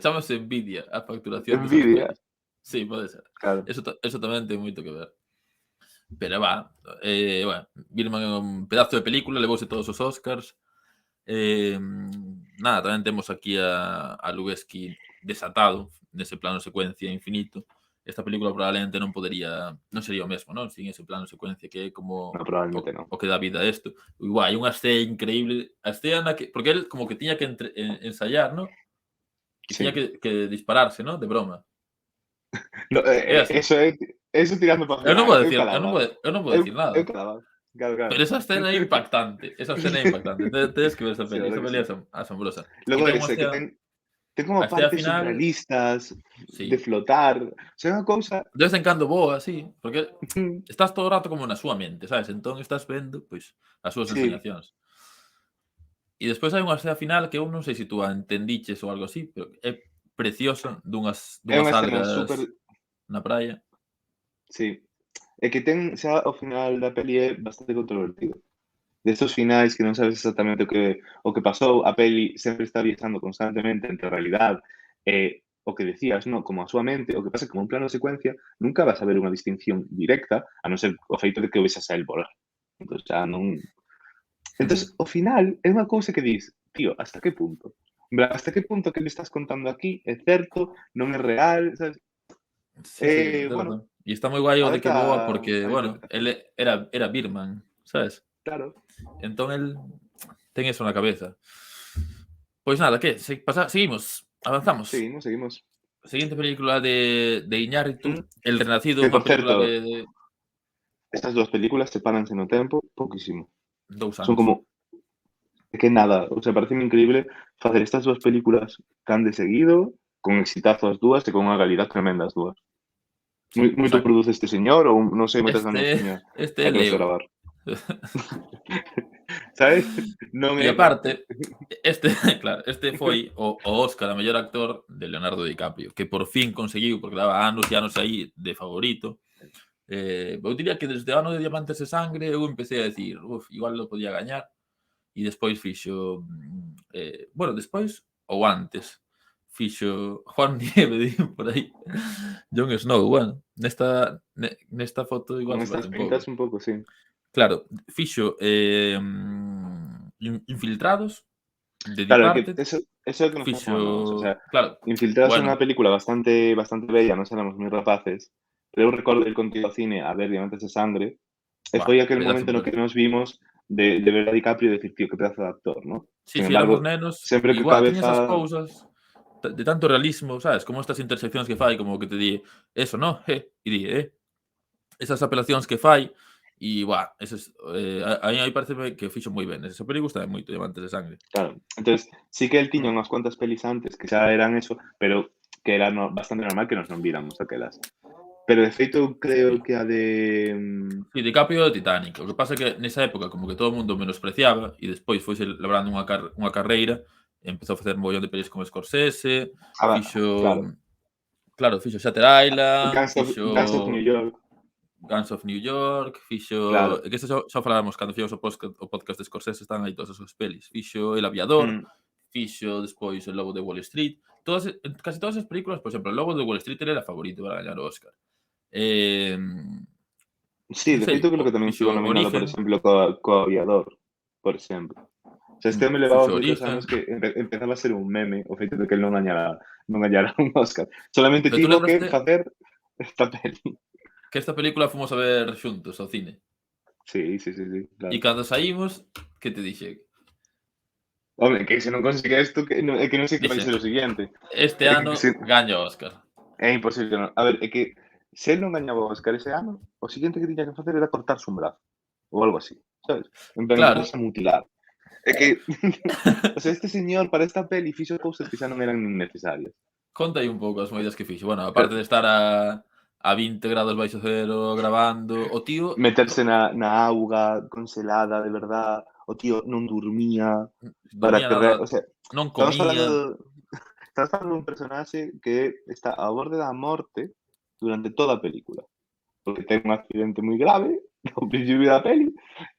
Chámase Nvidia a facturación desas Envidia, pelis. Sí, pode ser. claro. Eso tamén ten moito que ver. Pero bueno, Birdman é un pedazo de película, levouse todos os Oscars. Nada, tamén temos aquí a Lubeski desatado nese plano secuencia infinito. Esta película probablemente non sería o mesmo, non? Sin ese plano secuencia que é como No, probablemente non. o que dá vida a isto. Igual, hai unha escena increíble, a escena porque él como que tiña que ensayar, ¿no? E Sí. tiña que dispararse, ¿no? De broma. No, É así. eso tirando para Eu non final. vou Eu decir, calaba. eu non vou decir nada. Eu calaba. Claro. Pero esa escena é impactante. Esa escena é impactante. Tedes que ver esa Sí, peli. a Esa verdad que peli é sí. asombrosa. E Logo ten unha ese, que escena, ten a como escena partes final, surrealistas, de sí. flotar. O sea, é unha cousa... De vez en cando boa, sí, porque estás todo o rato como na súa mente, sabes? Entón estás vendo, pois, as súas Sí, ensoñacións. E despois hai unha escena final que eu non sei se tú a entendiches ou algo así, pero é preciosa é dunhas unha escena algas super... na praia. Sí. É que ten, xa o final da peli é bastante controvertido. Destos finais que non sabes exactamente o que pasou, a peli sempre está viajando constantemente entre a realidade e o que decías, no, como a súa mente, o que pasa é que como un plano de secuencia nunca vas a ver unha distinción directa, a non ser o feito de que o vexas a el volar. Entón xa non... Entón, ao final, é unha cousa que dis, tío, hasta que punto? Hasta que punto que me estás contando aquí é certo, non é real, sabes? Sí, sí, tes Bueno, razón. E está moi guai o de que aberta voa porque, a bueno, interpretación. ele era Birdman, sabes? Claro. Entón el ten eso na cabeza. Pois nada, que? Seguimos, avanzamos. Seguimos. Seguinte película de Iñárritu, Mm. El Renacido, Que, unha por película certo, de estas dúas películas sepáranse no tempo pouquísimo. 2 Son anos. como que nada, o sea, pareceme increíble facer estas dúas películas tan de seguido, con exitazo as dúas e con unha calidad tremenda as dúas. Sí, Moito produce este señor ou non sei moitas este anos tiña é a que Leo. gravar. sabes? Non E é... aparte, claro, foi o Óscar a mellor actor de Leonardo DiCaprio, que por fin conseguiu, porque daba anos e anos aí de favorito. Eu diría que desde o ano de Diamantes de Sangre eu empecé a decir, igual lo podía gañar, e despois fixo, bueno, despois ou antes, fixo Juan Nieve, di por aí, Jon Snow, bueno, nesta foto igual Con se estas parece un pouco. pintas un pouco, sí. Claro, fixo Infiltrados, de Claro, é que Departed, eso é o que nos pasa a nós. O sea, fixo, claro, Infiltrados é bueno, unha película bastante bella, nós éramos moi rapaces, pero eu recordo ir contigo ao cine a ver Diamantes de Sangre, e foi aquel pedazo momento no de que nos vimos de ver a DiCaprio e decir, tío, que pedazo de actor, ¿no? sí, Sin si éramos embargo, nenos, sempre que igual, tiña esas cabeza... cousas de tanto realismo, sabes? Como estas interseccións que fai, como que te di eso, ¿no? E di, esas apelacións que fai, e, eses, a mí parece que fixo moi ben. Esa película gusta moito, Diamantes de Sangre. Claro, entonces sí que el tiña unhas cuantas pelis antes que xa eran eso, pero que era bastante normal que nos non víramos aquelas. Pero de feito eu creo Sí. que a de... Sí, DiCaprio de Titanic. O que pasa é que nesa época como que todo o mundo menospreciaba e despois foise labrando unha carreira, empezou a facer un mogollón de pelis con Scorsese, fixo, claro, claro, fixo Shutter Island, Gangs of New fixo York, Guns of New York, fixo... claro. É que isto xa faláramos cando fixemos o podcast de Scorsese, están aí todas as súas pelis. Fixo El Aviador, fixo despois El Lobo de Wall Street. Casi todas as películas, por exemplo, El Lobo de Wall Street era a favorito para gañar o Óscar. Sí, Non de sei, feito creo que tamén fixo estivo nominado, por Origen, exemplo, co Aviador, por exemplo. O sea, este me levaba fixo moitos Origen. anos que empezaba a ser un meme o feito de que el non gañara un Óscar. Solamente Pero tú tivo que lembraste facer esta peli. que esta película fomos a ver xuntos ao cine. Sí, E claro. cando saímos, que te dixe? Home, que se non consigue isto, que non sei que vai Dixe, ser o siguiente. este ano gaña o Óscar. É imposible non. A ver, é que se el non gañaba o Óscar ese ano, o seguinte que tiña que facer era cortarse un brazo. Ou algo así, sabes? En plan, Claro. empezarse a mutilar. É que, o sea, este señor para esta peli fixo cousas que xa non eran nin necesarias. Conta aí un pouco as moidas que fixo. Bueno, aparte de estar a 20 grados baixo cero grabando, o tío... Meterse na auga congelada, de verdad. O tío non dormía. Para Dormía que, nada, o sea, non estamos comía. falando dun personaxe que está ao borde da morte durante toda a película. Porque ten un accidente moi grave ao principio da peli.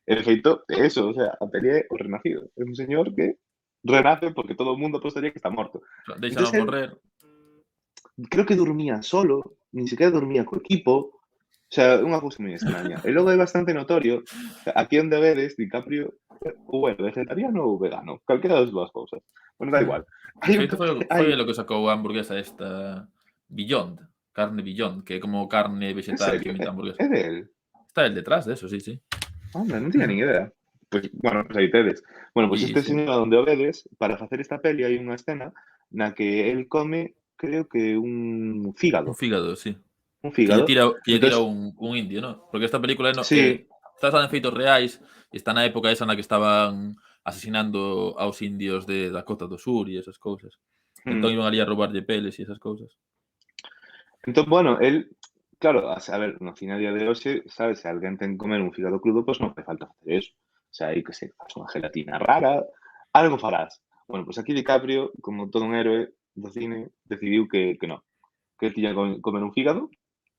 E de feito, é eso, o sea, a peli é o renacido. É un señor que renace porque todo o mundo apostaría que está morto. Deixaron Entonces, morrer. creo que dormía solo, ni siquiera dormía co equipo. O sea, unha cousa moi extraña. E logo é bastante notorio, aquí onde vedes, DiCaprio, ou é vegetariano ou vegano, calquera das dúas cousas. Bueno, da igual. De feito, foi lo que sacou a hamburguesa esta Beyond, carne Beyond, que é como carne En vegetal que serio, imita hamburguesa. é de él? Está el detrás de eso, sí. Anda, non tiña nin idea. Pues, bueno, pues aí tedes. Bueno, pues Sí, este sí. señor onde o vedes, para facer esta peli hai unha escena na que el come, creo que un fígado. Un fígado, sí. Un Que lle fígado. tira un indio, ¿no? Porque esta película Sí. está basada en feitos reais e está na época esa na que estaban asesinando aos indios de Dakota do Sur e esas cousas. Entón iban ali a roubarlle peles e esas cousas. Entón, bueno, el, claro, a ver, no cine a día de hoxe, sabes, se alguén ten que comer un fígado crudo, pois non fai falta facer eso. O sea, aí que se faz unha gelatina rara, algo farás. Bueno, pois aquí DiCaprio, como todo un héroe do cine, decidiu que non. Que tiña que comer un fígado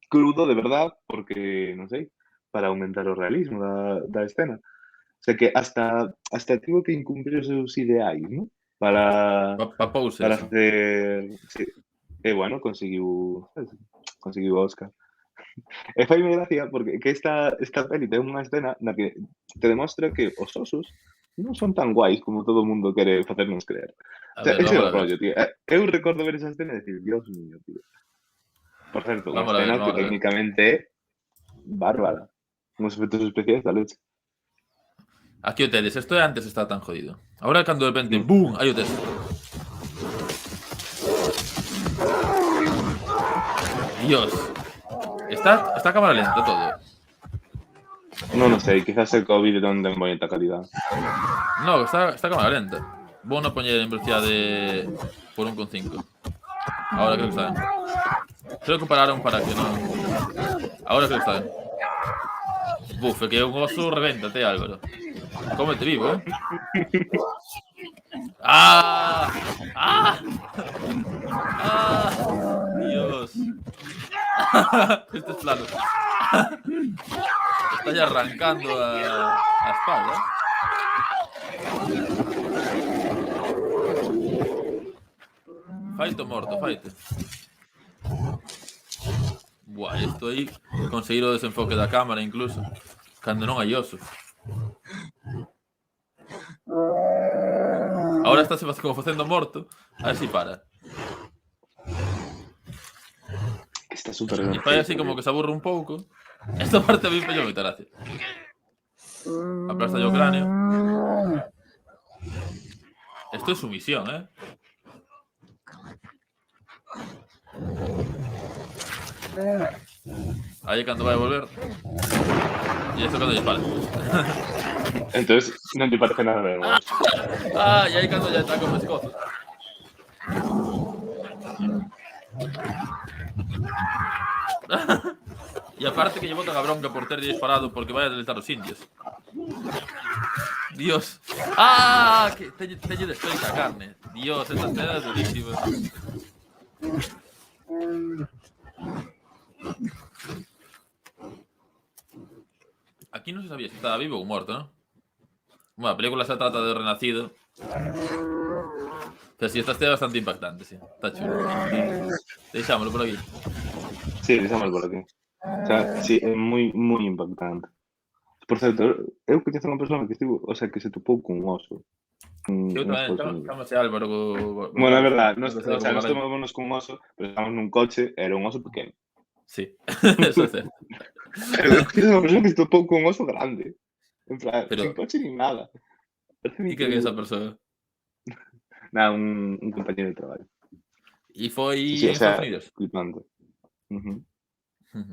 crudo, de verdad, porque, non sei, para aumentar o realismo da escena. O sea, que hasta tivo que incumprir os seus ideais, ¿no? Para facer... Sí. E, bueno, conseguiu o Óscar. E faime gracia porque que esta peli ten unha escena na que te demostra que os osos non son tan guais como todo o mundo quere facernos creer. O sea, ese é o rollo, tío. Eu recordo ver esa escena e decir, Dios mío, tío. Por certo, unha escena que técnicamente é bárbara. Uns efectos especiais da leche. Aquí o tedes, isto antes estaba tan jodido. Ahora cando de repente, ¡boom! Aí o tedes. Dios. Está a cámara lenta todo. Non sei, quizás el COVID non ten moita calidad. No, está a cámara lenta. Vou non poñer en velocidade por 1,5. Ahora creo que está ben. Creo que pararon para que non... Ahora creo que está ben. Buf, é que un oso revéntate, Álvaro. Cómete vivo, ¿eh? ¡Ah! ¡Ah! ¡Ah! Dios. Este es plano. Está ya arrancando a espalda. Faito morto, faito. Buah, isto aí conseguir o desenfoque da cámara incluso cando non hai oso. Ahora está como facendo morto. A ver si para. Está súper E fai así como que se aburre un pouco. Esta parte a mí me moita gracia. Aplasta o cráneo. Esto es sumisión, ¿eh? Aí cando vai a volver. E isto cando dispara. Entonces, non te parece nada vergonzoso. Ah, e aí cando ya está con pescozo. E aparte que lle botan a bronca por ter disparado porque vai a deletar os indios. Dios. Ah, que teñe despeita a carne. Dios, esta escena é durísima. Aquí no se sabía si estaba vivo o muerto, ¿no? Bueno, la película se trata de Renacido. Pero sí, esta escena es bastante impactante, sí. Está chulo. Deixámoslo por aquí. Sí, deixámoslo por aquí. O sea, sí, é moi impactante. Por certo, eu coñezo unha persona que estivo, o sea, que se topou cun oso. Eu tamén, chámase Álvaro. Bueno, é verdad, o sea, nos tomámonos cun oso, pero estamos nun coche, era un oso pequeno. Sí, eso é certo. Pero eu coñezo unha persona que se topou cun oso grande. En plan, Pero, sin coche nin nada. e que é esa persona? Nada, un compañero de traballo. E foi Sí, en Estados Unidos? Flipante.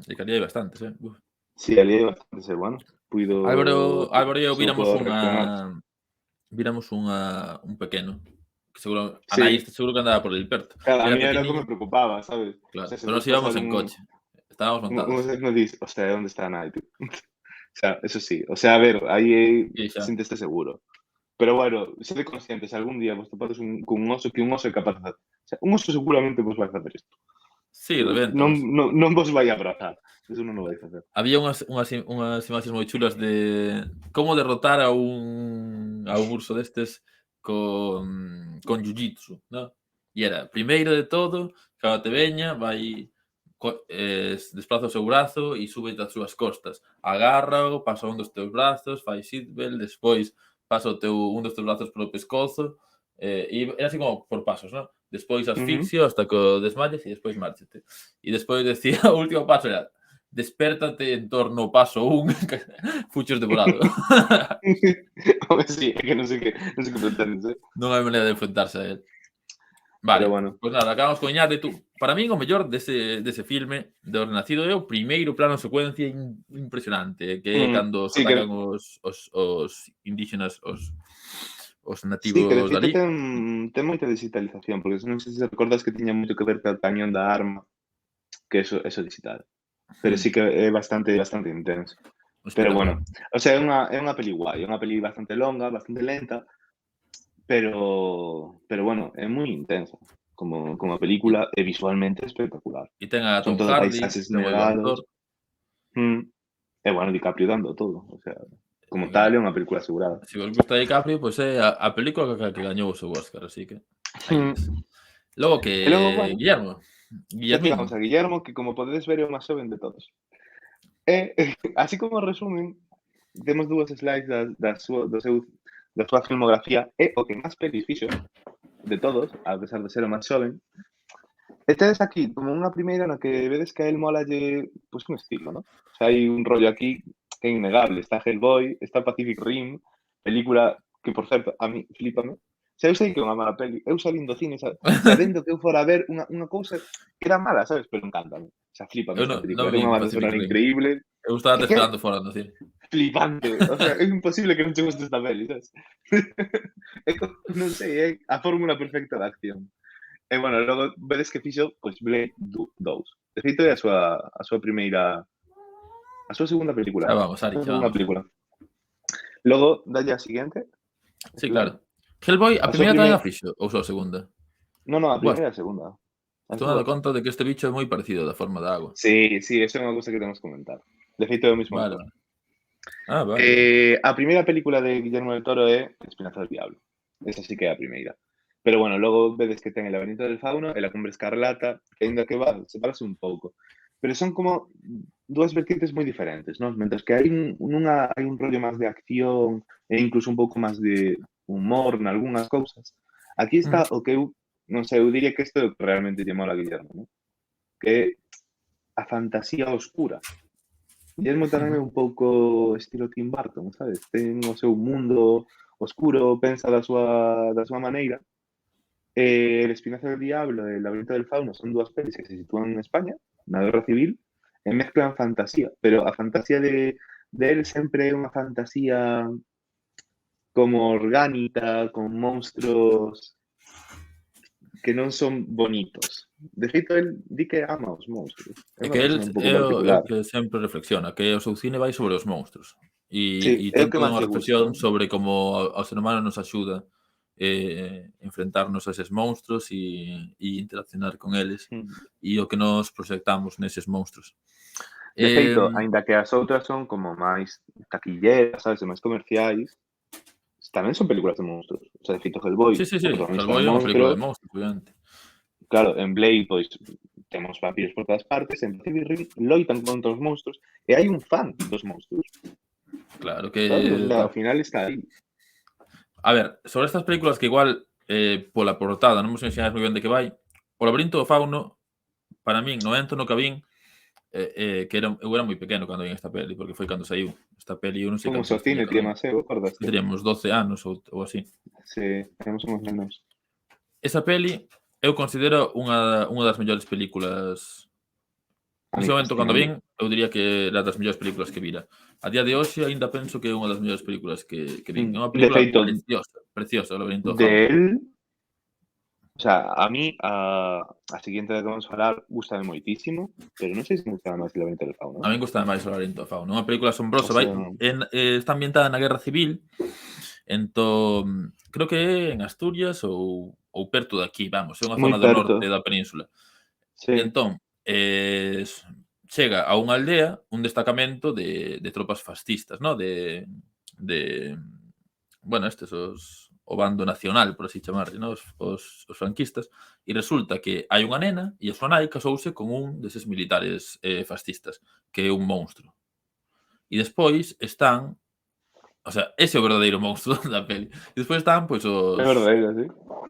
E que ali hai bastantes, eh? Uf. Sí, ali hai bastantes, bueno. Puido... Álvaro e eu viramos un pequeno. Que seguro, sí. Anaís seguro que andaba por el perto. Claro, a mí era o que me preocupaba, ¿sabes? Claro, o sea, pero nos íbamos en coche. Estábamos montados. No dices, o sea, ¿dónde está Anaí? O sea, eso sí. O sea, a ver, aí siénteste seguro. Pero bueno, sede conscientes, algún día vos topados con un oso que un oso é capaz de hacer. O sea, un oso seguramente vos vai facer isto. Sí, reventa. Non vos vai abrazar. Eso non o vai facer. Había unhas imaxes moi chulas de como derrotar a un urso destes con jiu-jitsu, ¿no? E era, primeiro de todo, cando te veña, vai desplaza o seu brazo e sube das súas costas. Agárrao, pasa un dos teus brazos, fai seatbelt, despois pasa un dos teus brazos polo pescozo, e era así como por pasos, ¿no? Despois asfixio hasta que o desmayes e despois márchate. E despois decía, o último paso era despértate en torno ao paso 1, fuchos devorado. Hombre, sí, é que non sei que pretendes, Non hai maneira de enfrentarse a él. Vale, bueno. Pues nada, acabamos con Iñárritu. Para min o mellor dese filme do Renacido é o primeiro plano secuencia impresionante, que é cando se atacan os indígenas, os nativos sí, que de dali. ten moita digitalización, porque non sei se recordas que tiña moito que ver co cañón da arma, que eso digital. Pero sí que é bastante intenso. Pero bueno, o sea, é unha peli guai, é unha peli bastante longa, bastante lenta, pero bueno, é moi intensa como película e visualmente espectacular. E ten a Son Tom todos Hardy, paisaxes ten o nevados. E bueno, DiCaprio dando todo, o sea, como tal é unha película asegurada. Se vos gusta DiCaprio, pois é a película que gañou o seu Óscar, así que Logo que bueno, Guillermo. Vamos a Guillermo, que como podedes ver é o máis xoven de todos. Así como resumen, temos dúas slides da súa filmografía, é o que máis pelis fixo de todos, a pesar de ser o máis xoven. E tedes aquí como unha primeira na que vedes que a él molalle un estilo, ¿no? O sea, hai un rollo aquí que é innegable. Está Hellboy, está Pacific Rim, película que, por certo, a mí flipame. O sea, eu sei que é unha mala peli. Eu salín do cine sabendo que eu fora a ver unha cousa que era mala, sabes? Pero encántame. O sea, flipame esta película. Era unha banda sonora increíble. Eu estaba esperando fora no cine. Flipante. O sea, é imposible que non che guste esta peli, sabes? Non sei, é a fórmula perfecta da acción. E, bueno, logo vedes que fixo, pois, Blade 2. De feito, é a súa primeira... A súa segunda película. Xa vamos, Ari, xa vamos. Película. Logo, dalle a seguinte. Sí, claro. Hellboy, a A súa primeira tamén a primeira... fixo, ou só a segunda? No, a Buah, primeira e a segunda. As estou dando dúas. conta de que este bicho é moi parecido da forma da agua. Sí, eso é unha cousa que temos que comentar. De feito, é o mismo Vale, autor. vale. Ah, vale, vale. A primeira película de Guillermo del Toro é Espinazo del Diablo. Esa sí que é a primeira. Pero bueno, logo vedes que ten El laberinto del fauno e La cumbre escarlata, que aínda que va, separase un pouco. Pero son como dúas vertientes moi diferentes, non? Mentres que nunha hai un rollo máis de acción e incluso un pouco máis de humor nalgúnas cousas. Aquí Mm. está o que eu, non sei, eu diría que isto é o que realmente lle mola a Guillermo, non? Que é a fantasía oscura. Guillermo tamén é un pouco estilo Tim Burton, sabes? Ten o seu mundo oscuro, pensa da súa maneira. El Espinazo del Diablo e El laberinto del fauno son dúas pelis que se sitúan en España, na Guerra Civil, e mezclan fantasía, pero a fantasía de él sempre é unha fantasía como orgánica, con monstruos que non son bonitos. De feito, el di que ama os monstruos. É É unha que el persona un pouco é o particular. que sempre reflexiona, que o seu cine vai sobre os monstros. Sí, E é o ten que toda máis unha lle gusta. reflexión sobre como ao ser humano nos axuda enfrentarnos a eses monstros e interaccionar con eles e o que nos proxectamos neses monstros. De Eh, feito, aínda que as outras son como máis taquilleras, sabes, e máis comerciais, tamén son películas de monstros. O sea, de feito, Hellboy, sí, sí, o sí, protagonista é Hellboy un é unha película monstro. de monstros, obviamente. Claro, en Blade, pois, temos vampiros por todas partes, en Pacific Rim loitan contra os monstros, e hai un fan dos monstros, Claro sabes? O que sea, ao final está aí. A ver, sobre estas películas que igual pola portada non me ensinas moi ben de que vai, O laberinto do fauno, para min, no momento no que a vin, que eu era moi pequeno cando vin esta peli, porque foi cando saiu. Esta peli eu non sei Fomos cantos ao anos tiña cine, ti cando e vin. Maseo, acordaste? Teríamos 12 anos ou así. Se temos uns nenos. Esa peli eu considero unha das mellores películas. A mí Nese momento, cando fascíname. vin, eu diría que era das mellores películas que vira. A día de hoxe, aínda penso que é unha das mellores películas que vin. É unha De película feito, preciosa, preciosa, O laberinto do fauno. de él, o sea, a mí, a seguinte da que vamos falar, gustame moitísimo, pero non sei se me gustaba máis El laberinto del fauno. A min gusta máis O laberinto do fauno. É unha película O asombrosa, sea, está ambientada na Guerra Civil, entón creo que é en Asturias ou perto de aquí, vamos, é unha moi zona do perto. norte da península. Sí. Entón, chega a unha aldea un destacamento de tropas fascistas, ¿no? De bueno, estes o bando nacional, por así chamarlle, ¿no? Os franquistas, e resulta que hai unha nena e a súa nai casouse con un deses militares fascistas, que é un monstro. E despois están, o sea, ese é o verdadeiro monstro da peli. E despois están, pois, É verdadeiro, sí.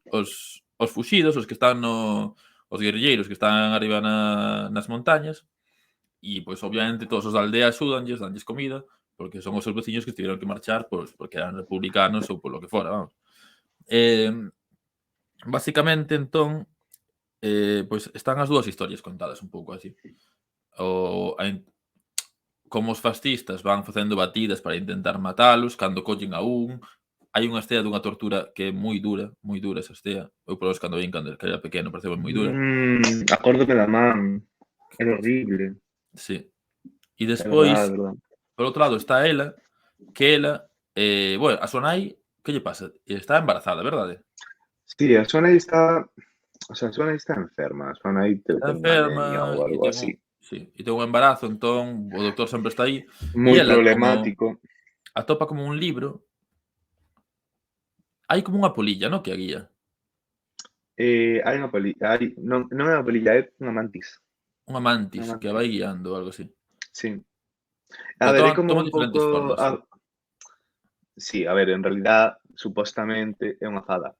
os fuxidos, os que están os guerrilleiros que están arriba nas montañas, e, pois, obviamente, todos os da aldea axúdanlles, danlles comida, porque son os seus veciños que tiveron que marchar, pois, porque eran republicanos ou polo que fora, vamos. Basicamente, entón, pois, están as dúas historias contadas un pouco así. O a como os fascistas van facendo batidas para intentar matalos, cando collen a un, hai unha estea dunha tortura que é moi dura esa estea. Eu, por cando vin cando era pequeno, pareceu moi dura. Acórdome da man. Era horrible. Sí. E É verdade, despois, é verdade. por outro lado, está ela, que ela, bueno, a súa nai, que lle pasa? Está embarazada, verdade? Sí, a súa nai está... O sea, a súa nai está enferma. A súa nai Está ten unha anemia enferma ou e algo ten así. e ten un embarazo, entón o doutor sempre está aí e Moi ela, como problemático. atopa como un libro, hai como unha polilla, ¿no?, que a guía. Hai unha polilla... Non é unha polilla, é unha mantis. Unha mantis Unha que a mantis. vai guiando ou algo así. Sí. A Pero ver, é como toma un diferentes pouco... formas, sí. Sí, a ver, en realidad, supostamente, é unha fada.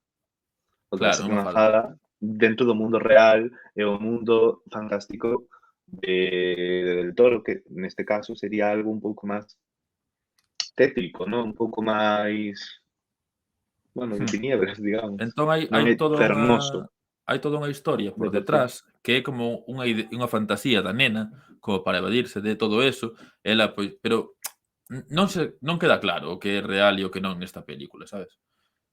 O que Claro, pasa é é que é unha unha fada. fada dentro do mundo real e o mundo fantástico del Toro, que neste caso sería algo un pouco máis tétrico, non? Un pouco máis, bueno, de tinieblas, digamos. Entón hai Non é fermoso toda unha historia de por por sí. detrás que é como unha fantasía da nena, como para evadirse de todo eso, ela, pois, pero non queda claro o que é real e o que non nesta película, sabes?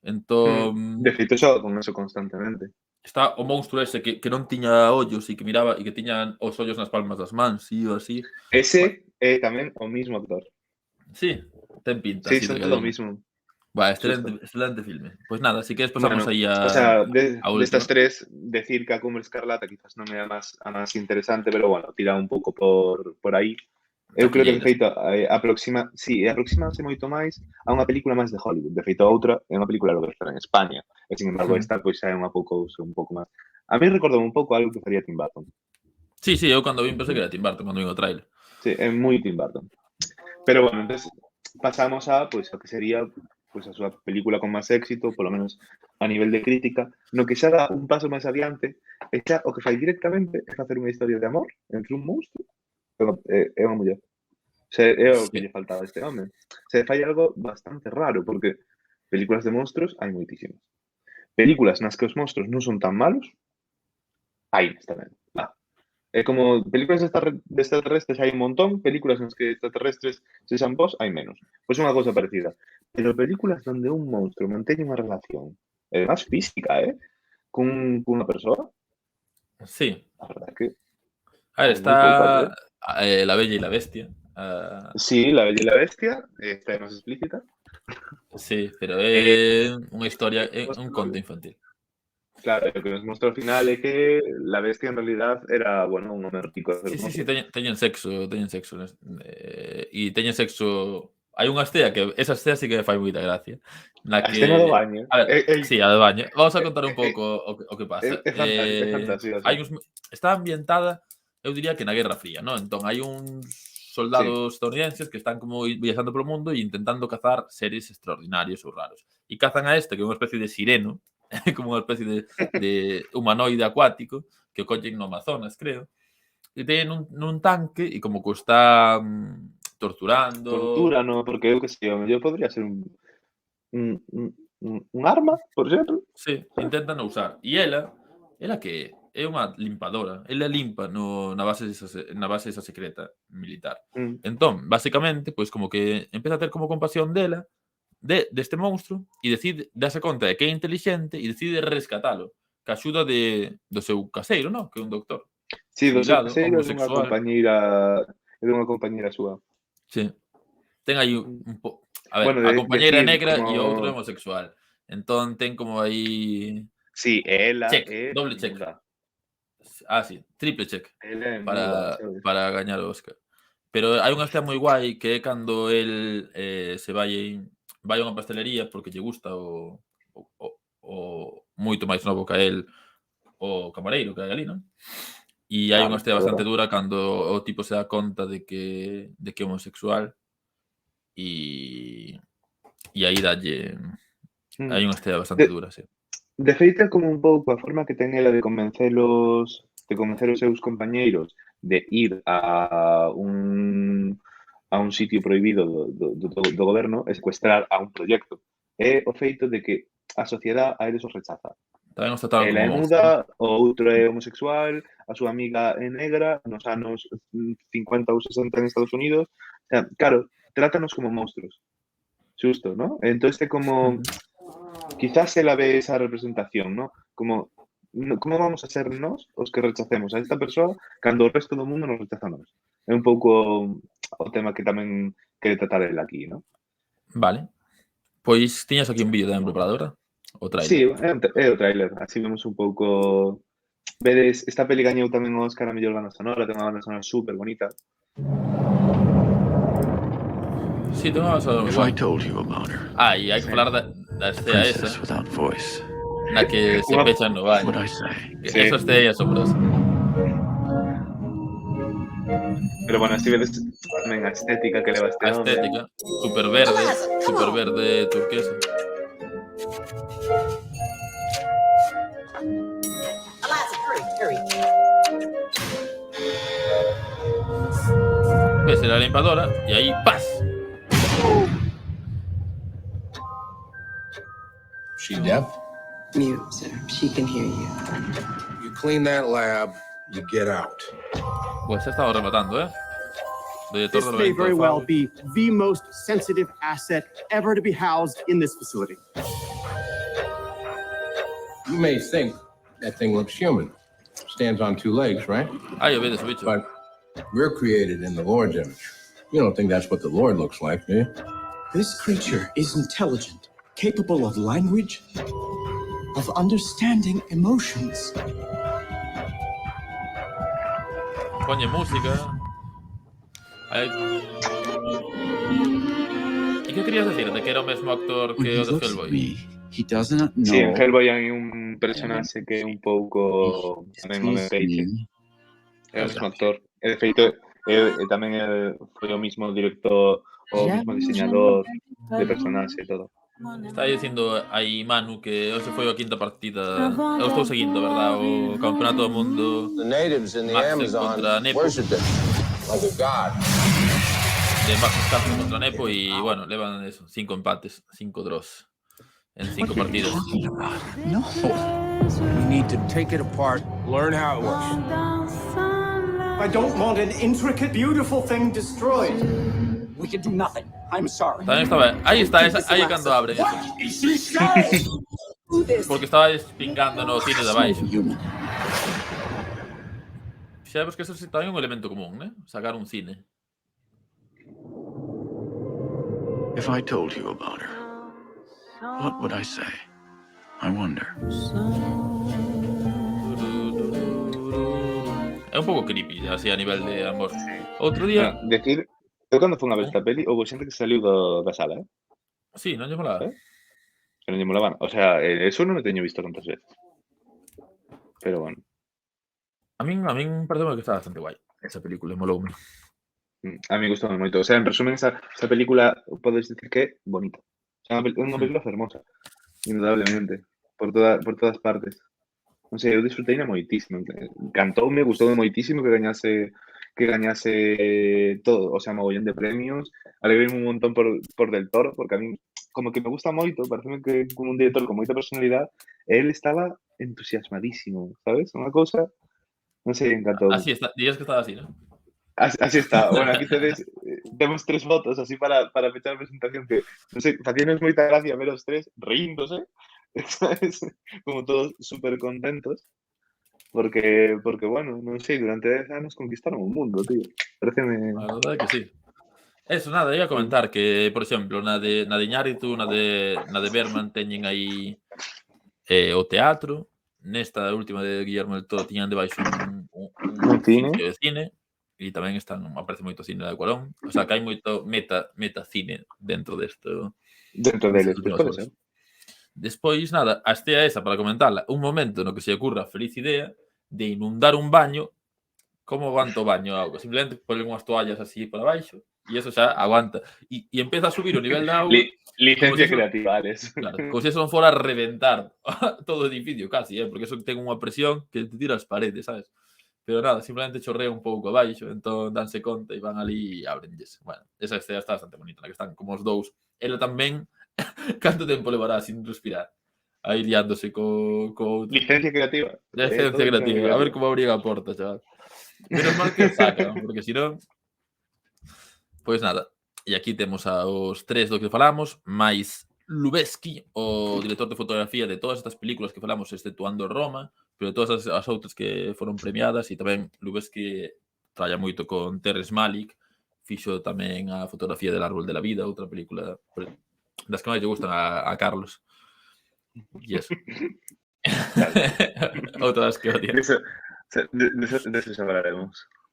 De Entón, feito, xoga con eso constantemente. está o monstro ese que non tiña ollos e que miraba e que tiña os ollos nas palmas das mans, e o así. Ese Bueno, é tamén o mismo actor. sí, ten pinta. Sí, así son de todo lo galliño. mismo. Va, excelente filme. Pues nada, si queres pasamos Bueno, aí o sea, a de estas última. tres, decir que a Cumbre Escarlata quizás non é a máis interesante, pero bueno, tira un pouco por aí. Eu creo que, de feito, aproximase moito máis a unha película máis de Hollywood. De feito, a outra é unha película que está en España. E, sin embargo, esta pois xa é un pouco máis. A mí recordou un pouco algo que faría Tim Burton. Sí, eu cando vin pensei que era Tim Burton cando vin o trailer. Sí, é moi Tim Burton. Pero bueno, entonces pasamos a que sería pois a súa película con máis éxito, polo menos a nivel de crítica, no que xa dá un paso máis adiante, e xa o que fai directamente é facer unha historia de amor entre un monstro e unha muller. É o que lle faltaba a este home. Se fai algo bastante raro, porque películas de monstros hai moitísimas. Películas nas que os monstros non son tan malos, hai tamén. É como películas de extraterrestres hai un montón, películas nas que extraterrestres sexan vos hai menos. Pois é unha cousa parecida. Pero películas onde un monstro mantén unha relación, máis física, cunha persoa. Sí. A verdade que a ver, está La Bella y la Bestia. Sí, La Bella y la Bestia, está máis explícita. Sí, pero é unha historia, é un conto infantil. Claro, o que nos mostrou ao final é que la bestia en realidad era, bueno, un home rico. Sí, teñen sexo. E teñen sexo... Hai unha estea que... Esa estea sí que me fai moita gracia. A escena do baño. A ver, sí, a do baño. Vamos a contar un pouco o que pasa. É fantasía. Está ambientada, eu diría que na Guerra Fría, non? Entón, hai uns soldados estadounidenses que están como viaxando polo mundo e intentando cazar seres extraordinarios ou raros. E cazan a este, que é unha especie de sireno, como unha especie de humanoide acuático, que o collen no Amazonas, creo, e teñen nun tanque e como que o está torturando. Tortura, no, porque eu que sei, o mellor podría ser un arma, por exemplo. Sí, intentan usar. E ela que é unha limpadora. Ela limpa na base esa secreta militar. Entón, basicamente, pois como que empeza a ter como compasión dela, deste monstro, e decide darse conta de que é inteligente e decide rescatalo, que axuda do seu caseiro, non? Que é un doctor. Sí, do seu Jubilado, caseiro homosexual. é dunha compañeira súa. Sí. Ten aí un pouco... A ver, Bueno, a compañeira é negra como... e o outro é homosexual. Entón ten como aí... Sí, ela check, é... doble check. Sí, triple check. Para gañar o Oscar. Pero hai unha estea moi guai que é cando el se vai a unha pastelería porque lle gusta o moito máis novo que a el o camareiro que hai ali, non? E hai unha estea bastante dura cando o tipo se dá conta de que é homosexual e aí dalle... Hai unha estea bastante dura, sí. De feito, como un pouco a forma que ten ela de convencer os seus compañeiros de ir a un sitio prohibido do goberno e secuestrar a un proxecto. É o feito de que a sociedade a eles os rechaza. Ela é muda, o outro é homosexual, a súa amiga é negra, nos anos 50 ou 60 en Estados Unidos. O sea, claro, trátanos como monstruos. Xusto, ¿no? Entonces é como... Quizás ela ve esa representación, ¿no? Como vamos a ser nós os que rechacemos a esta persoa cando o resto do mundo nos rechaza a nós? É un pouco o tema que tamén quere tratar el aquí, ¿no? Vale. Pois tiñas aquí un vídeo tamén preparado, verdad? O trailer. Sí, é o trailer. Así vemos un pouco... Vedes, esta peli gañou tamén o Oscar a mellor banda sonora, ten unha banda sonora super bonita. Sí, ten unha banda sonora moi guai. E hai que falar da estea esa na que se pechan no baño. Esa estea é asombrosa. Pero bueno, así vedes tamén a estética que leva este home. A estética, super verde turquesa. Ves la limpadora e aí ¡paz! She deaf? Mute, sir. She can hear you. You clean that lab, you get out. Pues se estaba rematando, This may very well be the most sensitive asset ever to be housed in this facility. You may think that thing looks human. Stands on two legs, right? Yo veo ese bicho. But we're created in the Lord's image. You don't think that's what the Lord looks like, do you? This creature is intelligent, capable of language, of understanding emotions. Poñe música. E que querías decir? De que era o mesmo actor que o de Hellboy? He doesn't know. Sí, en Hellboy hai un personaxe que é un pouco tamén o de Peixe. É o mesmo actor. E de feito, tamén foi o mismo director, o mismo diseñador de personaxe e todo. Está dicindo aí Manu que hoxe foi a quinta partida. Eu estou seguindo, verdad? O campeonato do mundo. The natives in the Max Amazon contra Nepo. worship it like a god. De Max Verstappen contra Nepo y bueno, levan eso, 5 empates, 5 draws en 5 partidos. No. We need to take it apart, learn how it works. I don't want an intricate, beautiful thing destroyed. We can do nothing. I'm sorry. También estaba, ahí está, ahí cando abren eso. Porque estaba pingando no cine de abaixo. Sabes que eso é tamén un elemento común, né? Sacar un cine. If I told you about her, what would I say? I wonder. É un pouco creepy, así a nivel de ambos. Outro día... Decir, eu cando fui a ver esta peli, houve xente que saliu da sala, eh? Sí, non lle molaba. Que non lle molaban. O sea, eso non o teño visto tantas veces. Pero bueno. A min pareceu que está bastante guai esa película, moloume. A mí gustou moito. O sea, en resumen, esa película podes decir que é bonita. O sea, é unha película fermosa. Indudablemente. Por todas partes. Non sei, eu disfrutei moitísimo. Cantoume, gustoume moitísimo que gañase todo, o sea, mogollón de premios. Alegrei un montón por Del Toro, porque a mí como que me gusta moito, parece que como un director con moita personalidade, él estaba entusiasmadísimo, sabes? Unha cousa, non sei, encantou. Así está, dirías que estaba así, ¿no? Así está. Bueno, aquí temos 3 fotos así para pechar a presentación que, non sei, facíanos moita gracia ver os 3 riíndose, ¿sabes? Como todos súper contentos. Porque, bueno, non sei, durante 10 anos conquistaron o mundo, tío. Pareceme... A verdade é que sí. Eso, nada, iba a comentar que, por exemplo, na de Iñárritu, na de Berman teñen aí o teatro. Nesta última de Guillermo del Toro tiñan debaixo un cine de cine. E tamén aparece moito cine de Cuarón. O sea, que hai moito metacine dentro desto. Dentro deles, pues pode ser. Despois, nada, a estea esa para comentarla. Un momento no que se ocurra a feliz idea de inundar un baño. Como aguanta o baño a auga? Simplemente ponen unhas toallas así por abaixo e eso xa aguanta. E empeza a subir o nivel da auga. Licencia creativa, Alex. Claro, como se eso non fora a reventar todo o edificio casi, porque eso ten unha presión que te tira as paredes, sabes? Pero nada, simplemente chorrea un pouco abaixo, entón danse conta e van ali e ábrenlles. Bueno, esa escena está bastante bonita, na que están como os dous. Ela tamén, canto tempo levará sin respirar? Aí liándose co outro. Licencia creativa. Licencia creativa. A ver como abriga a porta, chaval. Menos mal que sacan, porque senón... Pois nada, e aquí temos aos 3 do que falamos, máis Lubezki, o director de fotografía de todas estas películas que falamos, exceptuando Roma, pero de todas as outras que foron premiadas, e tamén Lubezki tralla moito con Terrence Malick, fixo tamén a fotografía del Árbol de la Vida, outra película das que máis lle gustan a Carlos. E eso. Outras que odian. De eso hablaremos.